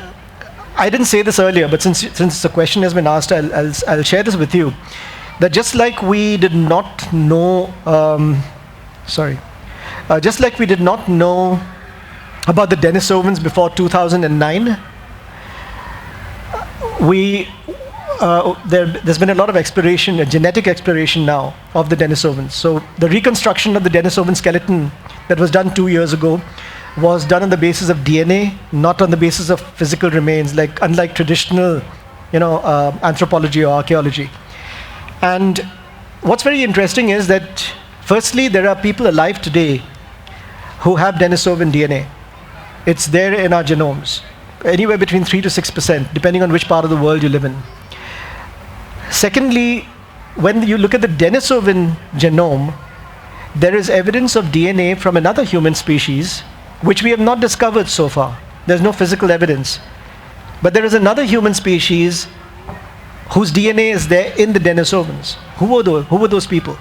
I didn't say this earlier, but since the question has been asked, I'll share this with you. That just like we did not know, just like we did not know about the Denisovans before 2009, there's been a lot of exploration, a genetic exploration now of the Denisovans. So the reconstruction of the Denisovan skeleton that was done 2 years ago was done on the basis of DNA, not on the basis of physical remains, unlike traditional, anthropology or archaeology. And what's very interesting is that, firstly, there are people alive today who have Denisovan DNA. It's there in our genomes, anywhere between 3 to 6%, depending on which part of the world you live in. Secondly, when you look at the Denisovan genome, there is evidence of DNA from another human species, which we have not discovered so far. There's no physical evidence. But there is another human species whose DNA is there in the Denisovans. Who were those people?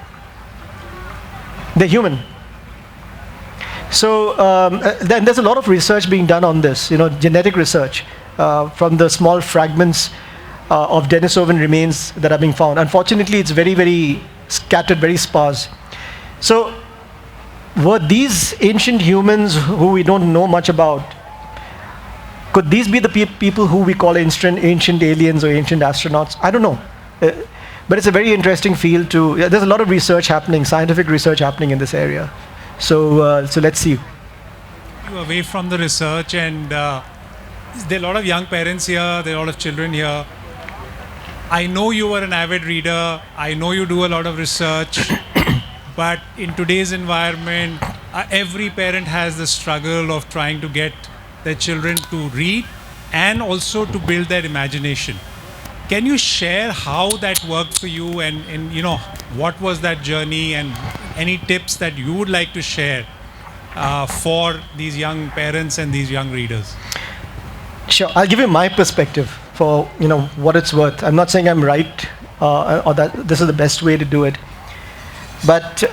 They're human. So then there's a lot of research being done on this, genetic research from the small fragments of Denisovan remains that are being found. Unfortunately, it's very, very scattered, very sparse. So were these ancient humans who we don't know much about, could these be the people who we call ancient aliens or ancient astronauts? I don't know. But it's a very interesting field to, there's a lot of research happening, scientific research happening in this area. So let's see. You away from the research, and there are a lot of young parents here, there are a lot of children here. I know you are an avid reader, I know you do a lot of research, but in today's environment, every parent has the struggle of trying to get their children to read and also to build their imagination. Can you share how that worked for you, and you know, what was that journey, and any tips that you would like to share for these young parents and these young readers? Sure, I'll give you my perspective for what it's worth. I'm not saying I'm right or that this is the best way to do it, but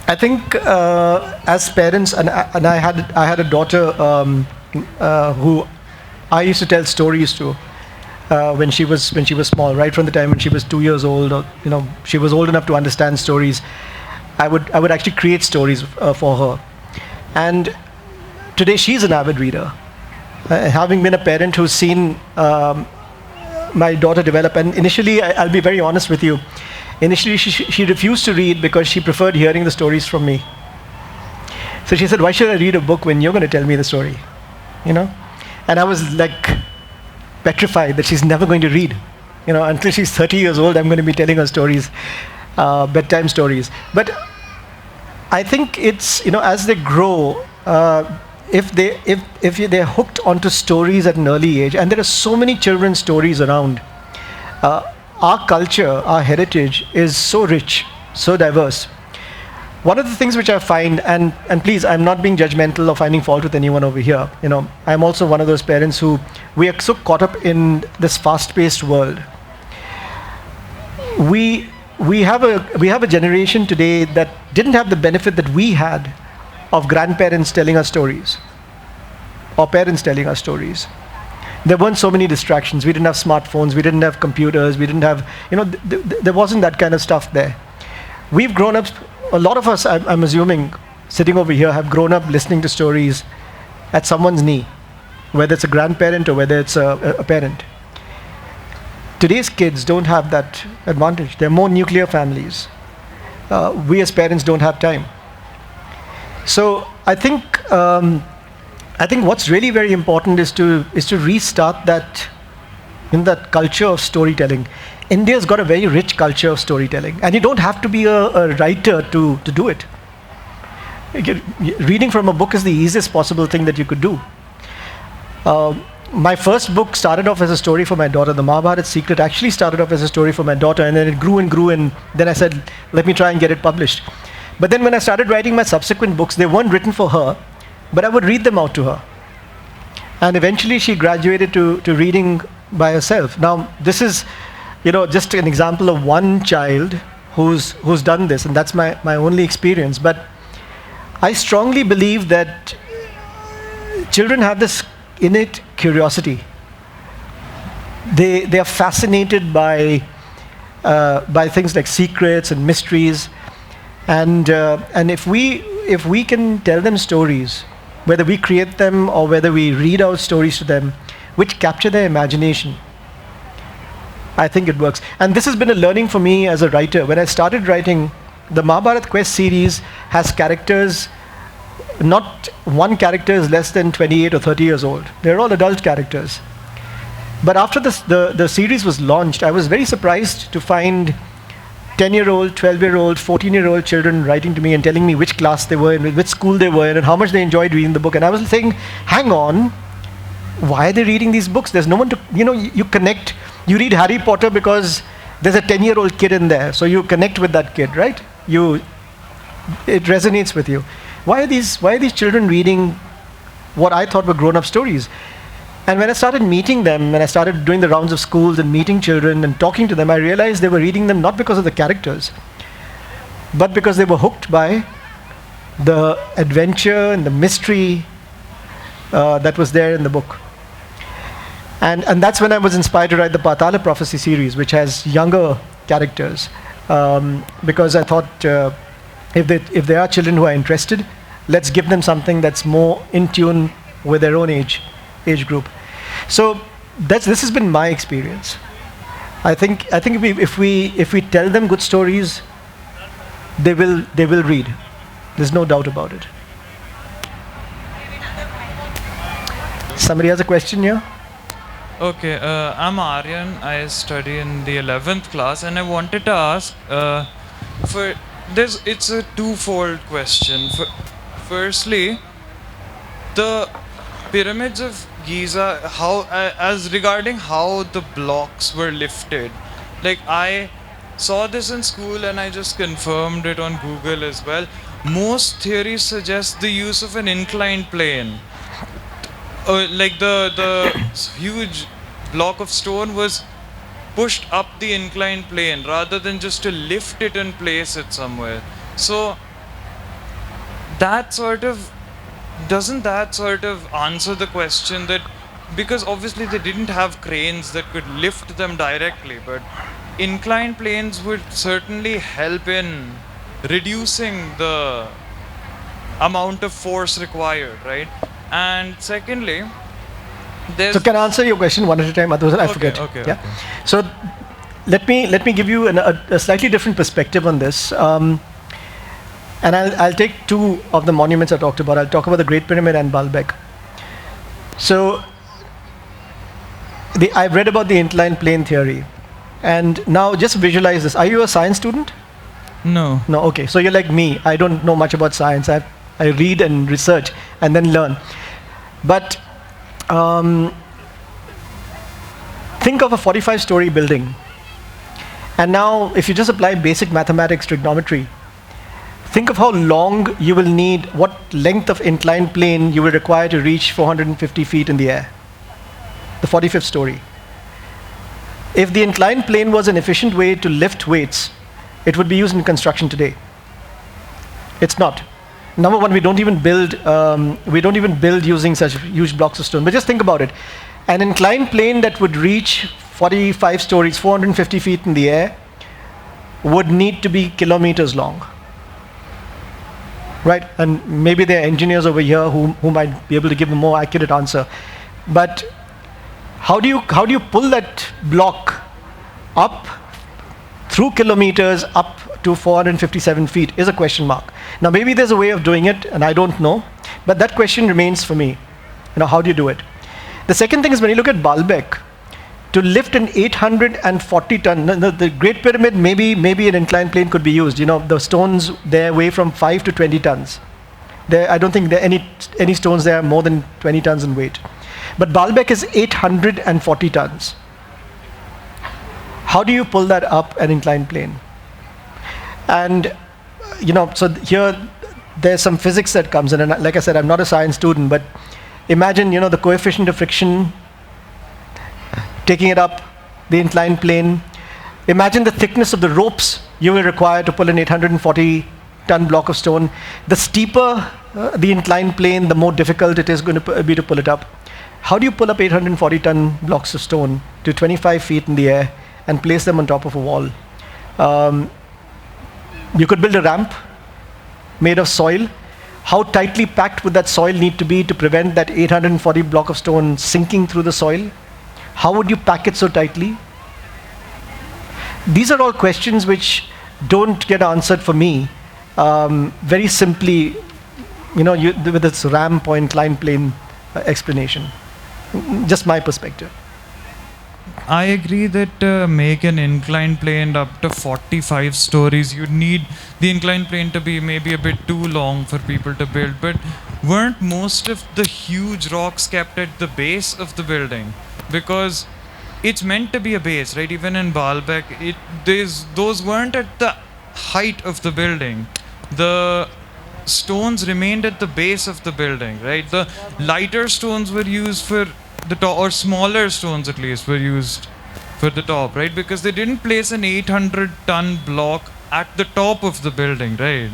I think as parents, and I had a daughter who I used to tell stories to when she was small, right from the time when she was 2 years old, or she was old enough to understand stories. I would actually create stories for her, and today she's an avid reader. Having been a parent who's seen my daughter develop, and initially, I'll be very honest with you, initially she refused to read because she preferred hearing the stories from me. So she said, why should I read a book when you're going to tell me the story? And I was like petrified that she's never going to read. Until she's 30 years old, I'm going to be telling her stories, bedtime stories. But I think it's, as they grow, if they're hooked onto stories at an early age, and there are so many children's stories around, our culture, our heritage is so rich, so diverse. One of the things which I find, and please, I'm not being judgmental or finding fault with anyone over here. I'm also one of those parents who, we are so caught up in this fast-paced world. We have a generation today that didn't have the benefit that we had of grandparents telling us stories, or parents telling us stories. There weren't so many distractions. We didn't have smartphones, we didn't have computers, we didn't have, there wasn't that kind of stuff there. We've grown up, a lot of us, I'm assuming, sitting over here, have grown up listening to stories at someone's knee, whether it's a grandparent or whether it's a parent. Today's kids don't have that advantage. They're more nuclear families. We as parents don't have time. So I think what's really very important is to restart that culture of storytelling. India's got a very rich culture of storytelling, and you don't have to be a writer to do it. Reading from a book is the easiest possible thing that you could do. My first book started off as a story for my daughter. The Mahabharat Secret actually started off as a story for my daughter, and then it grew and grew, and then I said, let me try and get it published. But then when I started writing my subsequent books, they weren't written for her, but I would read them out to her. And eventually she graduated to reading by herself. Now, this is, just an example of one child who's done this, and that's my only experience. But I strongly believe that children have this innate curiosity. They are fascinated by things like secrets and mysteries. And if we can tell them stories, whether we create them or whether we read out stories to them, which capture their imagination, I think it works. And this has been a learning for me as a writer. When I started writing, the Mahabharat Quest series has characters, not one character is less than 28 or 30 years old. They're all adult characters. But after the series was launched, I was very surprised to find 10-year-old, 12-year-old, 14-year-old children writing to me and telling me which class they were in, which school they were in, and how much they enjoyed reading the book. And I was saying, hang on, why are they reading these books? There's no one to, you connect. You read Harry Potter because there's a 10-year-old kid in there, so you connect with that kid, right? It resonates with you. Why are these children reading what I thought were grown-up stories? And when I started meeting them, when I started doing the rounds of schools and meeting children and talking to them, I realized they were reading them not because of the characters, but because they were hooked by the adventure and the mystery that was there in the book. And that's when I was inspired to write the Parthala Prophecy series, which has younger characters, because I thought if there are children who are interested, let's give them something that's more in tune with their own age group. So this has been my experience. I think if we tell them good stories, they will read. There's no doubt about it. Somebody has a question here? Okay, I'm Aryan. I study in the 11th class, and I wanted to ask, it's a twofold question. Firstly, the pyramids of Giza, as regarding how the blocks were lifted, like I saw this in school and I just confirmed it on Google as well. Most theories suggest the use of an inclined plane. Like the huge block of stone was pushed up the inclined plane rather than just to lift it and place it somewhere. So doesn't that sort of answer the question that, because obviously they didn't have cranes that could lift them directly, but inclined planes would certainly help in reducing the amount of force required, right? And secondly, so can I answer your question one at a time? Otherwise, I forget. Okay. So let me give you a slightly different perspective on this. And I'll take two of the monuments I talked about. I'll talk about the Great Pyramid and Baalbek. So I've read about the inclined plane theory. And now just visualize this. Are you a science student? No. No, okay. So you're like me. I don't know much about science. I read and research and then learn. But think of a 45-story building. And now if you just apply basic mathematics, trigonometry, think of how long you will need, what length of inclined plane you will require to reach 450 feet in the air, the 45th story. If the inclined plane was an efficient way to lift weights, it would be used in construction today. It's not. Number one, we don't even build using such huge blocks of stone. But just think about it. An inclined plane that would reach 45 stories, 450 feet in the air, would need to be kilometers long. Right? And maybe there are engineers over here who might be able to give a more accurate answer. But how do you pull that block up through kilometers up to 457 feet is a question mark. Now maybe there's a way of doing it and I don't know, but that question remains for me. How do you do it? The second thing is, when you look at Baalbek, to lift an 840 ton, the Great Pyramid, maybe an inclined plane could be used. The stones there weigh from 5 to 20 tons. I don't think there are any stones there are more than 20 tons in weight. But Baalbek is 840 tons. How do you pull that up an inclined plane? And so here there's some physics that comes in, and like I said, I'm not a science student, but imagine the coefficient of friction, taking it up the inclined plane. Imagine the thickness of the ropes you will require to pull an 840-ton block of stone. The steeper the inclined plane, the more difficult it is going to be to pull it up. How do you pull up 840-ton blocks of stone to 25 feet in the air and place them on top of a wall? You could build a ramp made of soil. How tightly packed would that soil need to be to prevent that 840 block of stone sinking through the soil? How would you pack it so tightly? These are all questions which don't get answered for me very simply, with this ramp or inclined plane explanation. Just my perspective. I agree that to make an inclined plane up to 45 stories, you'd need the inclined plane to be maybe a bit too long for people to build. But weren't most of the huge rocks kept at the base of the building? Because it's meant to be a base, right? Even in Baalbek, those weren't at the height of the building. The stones remained at the base of the building, right? The lighter stones were used for the top, or smaller stones at least were used for the top, right? Because they didn't place an 800-ton block at the top of the building, right?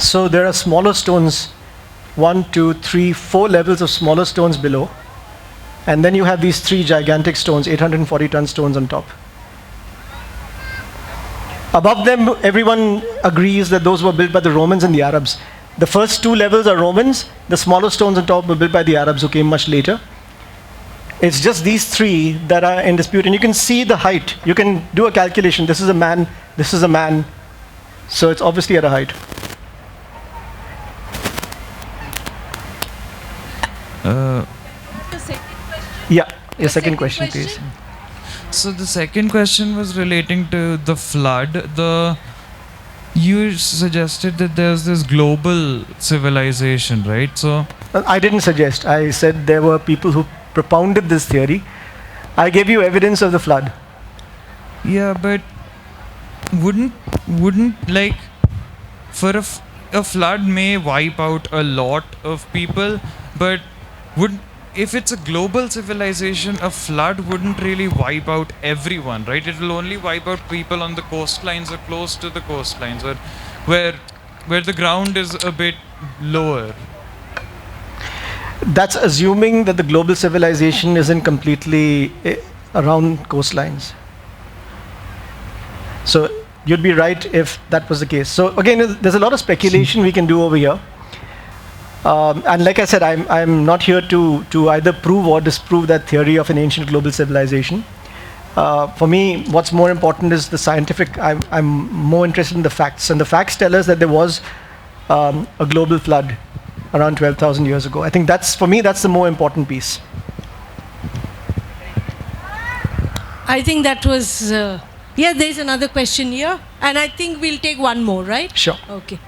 So there are smaller stones, 1, 2, 3, 4 levels of smaller stones below. And then you have these 3 gigantic stones, 840-ton stones on top. Above them, everyone agrees that those were built by the Romans and the Arabs. The first two levels are Romans. The smaller stones on top were built by the Arabs who came much later. It's just these three that are in dispute. And you can see the height. You can do a calculation. This is a man. This is a man. So it's obviously at a height. The second question. Yeah. Your second question, please. So the second question was relating to the flood. You suggested that there's this global civilization, right? So I didn't suggest. I said there were people who propounded this theory. I gave you evidence of the flood. yeah, but wouldn't like for a flood may wipe out a lot of people, but if it's a global civilization, a flood wouldn't really wipe out everyone, right? It will only wipe out people on the coastlines or close to the coastlines, or where the ground is a bit lower. That's assuming that the global civilization isn't completely around coastlines. So you'd be right if that was the case. So again, there's a lot of speculation we can do over here. And like I said, I'm not here to either prove or disprove that theory of an ancient global civilization. For me, what's more important is the scientific. I'm more interested in the facts. And the facts tell us that there was a global flood around 12,000 years ago. I think for me, that's the more important piece. I think that was, yeah, there's another question here. And I think we'll take one more, right? Sure. Okay.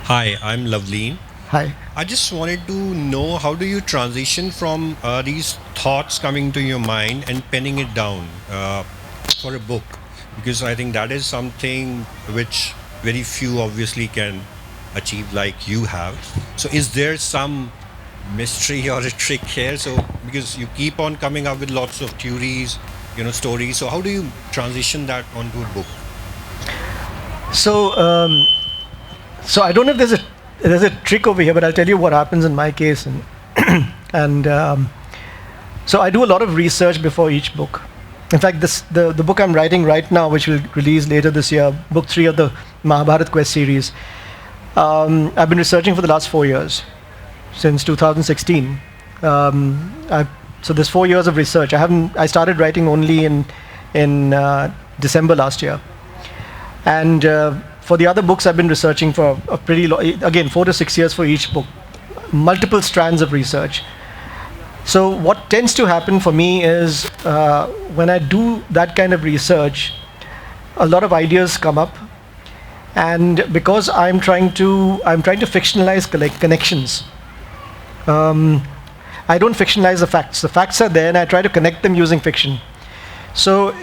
Hi, I'm Loveleen. Hi. I just wanted to know, how do you transition from these thoughts coming to your mind and penning it down for a book? Because I think that is something which very few obviously can achieve like you have. So is there some mystery or a trick here? So because you keep on coming up with lots of theories, stories. So how do you transition that onto a book? So I don't know if there's a trick over here, but I'll tell you what happens in my case. And so I do a lot of research before each book. In fact, the book I'm writing right now, which will release later this year, book 3 of the Mahabharat Quest series, I've been researching for the last 4 years, since 2016. So there's 4 years of research. I started writing only in December last year. And for the other books, I've been researching for a pretty long, again, 4 to 6 years for each book, multiple strands of research. So what tends to happen for me is when I do that kind of research, a lot of ideas come up, and because I'm trying to fictionalize connections. I don't fictionalize the facts. The facts are there, and I try to connect them using fiction. So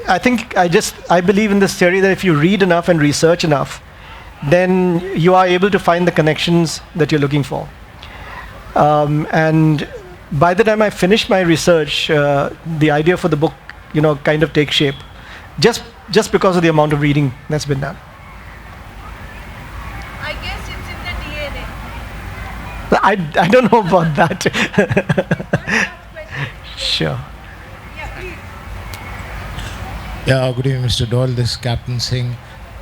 I believe in this theory that if you read enough and research enough, then you are able to find the connections that you're looking for. And by the time I finish my research, the idea for the book, kind of takes shape, just because of the amount of reading that's been done. I guess it's in the DNA. I don't know about that. Sure. Yeah, good evening, Mr. Doyle. This is Captain Singh.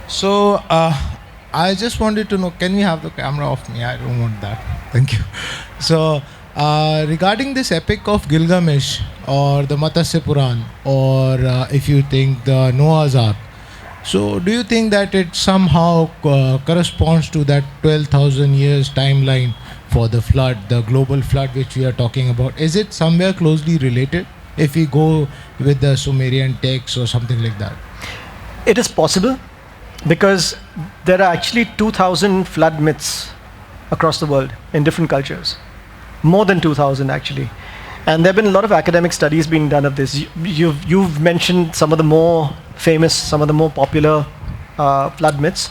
So, I just wanted to know, can we have the camera off me? I don't want that. Thank you. So, regarding this epic of Gilgamesh, or the Matsya Puran, or if you think the Noah's Ark, so do you think that it somehow corresponds to that 12,000 years timeline for the flood, the global flood which we are talking about? Is it somewhere closely related if we go with the Sumerian texts or something like that? It is possible, because there are actually 2,000 flood myths across the world in different cultures. More than 2,000 actually. And there have been a lot of academic studies being done of this. You've mentioned some of the more famous, some of the more popular flood myths.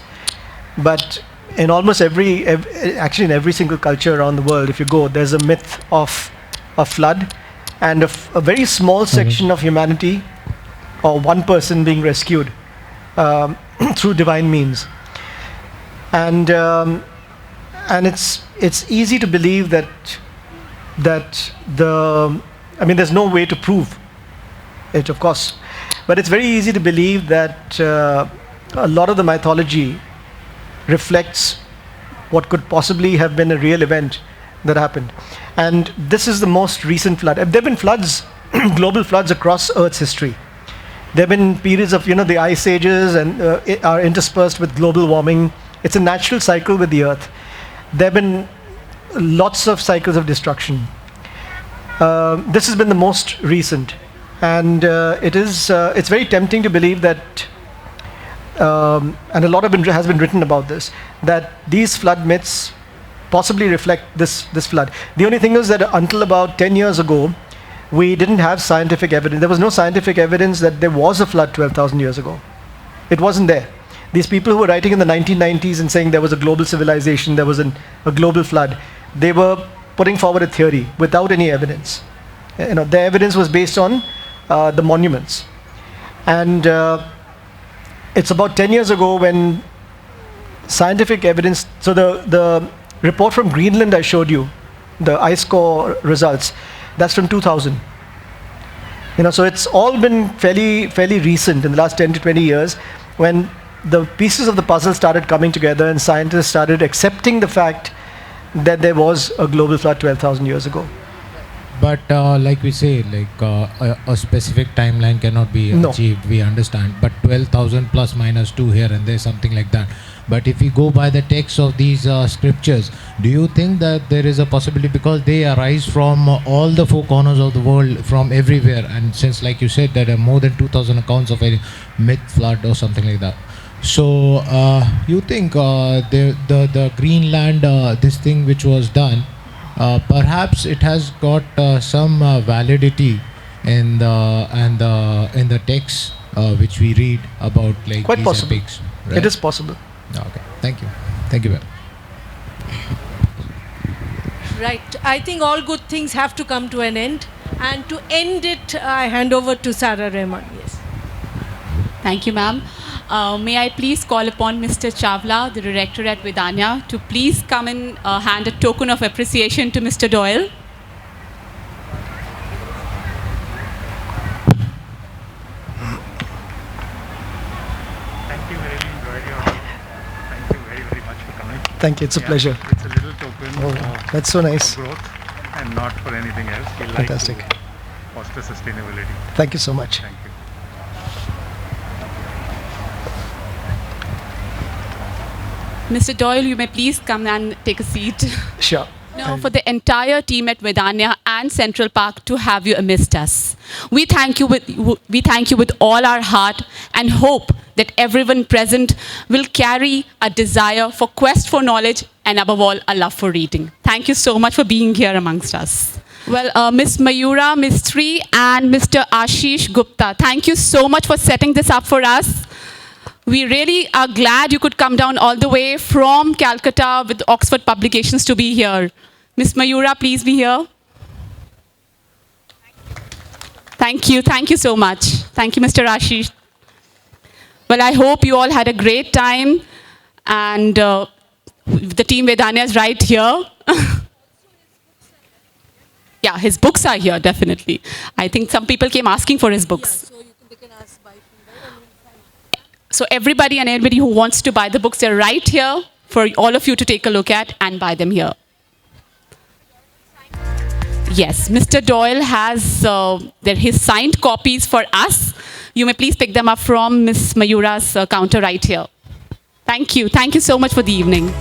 But in almost actually in every single culture around the world, if you go, there's a myth of a flood, and a very small section of humanity, or one person being rescued through divine means. And it's easy to believe that there's no way to prove it, of course, but it's very easy to believe that a lot of the mythology reflects what could possibly have been a real event that happened. And this is the most recent flood. There have been floods, global floods across Earth's history. There have been periods of, the ice ages and are interspersed with global warming. It's a natural cycle with the Earth. There have been lots of cycles of destruction. This has been the most recent. And it's very tempting to believe that, and a lot has been written about this, that these flood myths possibly reflect this flood. The only thing is that until about 10 years ago, we didn't have scientific evidence. There was no scientific evidence that there was a flood 12,000 years ago. It wasn't there. These people who were writing in the 1990s and saying there was a global civilization, there was a global flood, they were putting forward a theory without any evidence. The evidence was based on the monuments. And it's about 10 years ago when scientific evidence, so the report from Greenland I showed you, the ice core results, that's from 2000. So it's all been fairly recent in the last 10 to 20 years when the pieces of the puzzle started coming together and scientists started accepting the fact that there was a global flood 12,000 years ago. But like we say, a specific timeline cannot be achieved, we understand. But 12,000 plus minus 2 here and there, something like that. But if we go by the text of these scriptures, do you think that there is a possibility, because they arise from all the four corners of the world, from everywhere, and since like you said there are more than 2,000 accounts of a myth flood or something like that. So you think the Greenland, this thing which was done, perhaps it has got some validity in the text which we read about, like quite these possible. epics, right? It is possible. Okay, thank you very Right. I think all good things have to come to an end. And to end it, I hand over to Sarah Rahman. Yes. Thank you, ma'am. May I please call upon Mr. Chawla, the director at Vedanya, to please come and hand a token of appreciation to Mr. Doyle. Thank you, very enjoyed your meeting. Thank you very much for coming. Thank you, it's a pleasure. It's a little token That's so nice. for growth and not for anything else. We like Fantastic. to foster sustainability. Thank you so much. Thank you. Mr. Doyle, you may please come and take a seat. Sure. Now, for the entire team at Vedanya and Central Park to have you amidst us. We thank you with all our heart and hope that everyone present will carry a desire for quest for knowledge and above all, a love for reading. Thank you so much for being here amongst us. Well, Ms. Mayura Mistry and Mr. Ashish Gupta, thank you so much for setting this up for us. We really are glad you could come down all the way from Calcutta with Oxford Publications to be here. Ms. Mayura, please be here. Thank you so much. Thank you, Mr. Ashish. Well, I hope you all had a great time, and the team Vedanya is right here. Yeah, his books are here, definitely. I think some people came asking for his books. So everybody and anybody who wants to buy the books, they're right here for all of you to take a look at and buy them here. Yes, Mr. Doyle has his signed copies for us. You may please pick them up from Ms. Mayura's counter right here. Thank you. Thank you so much for the evening.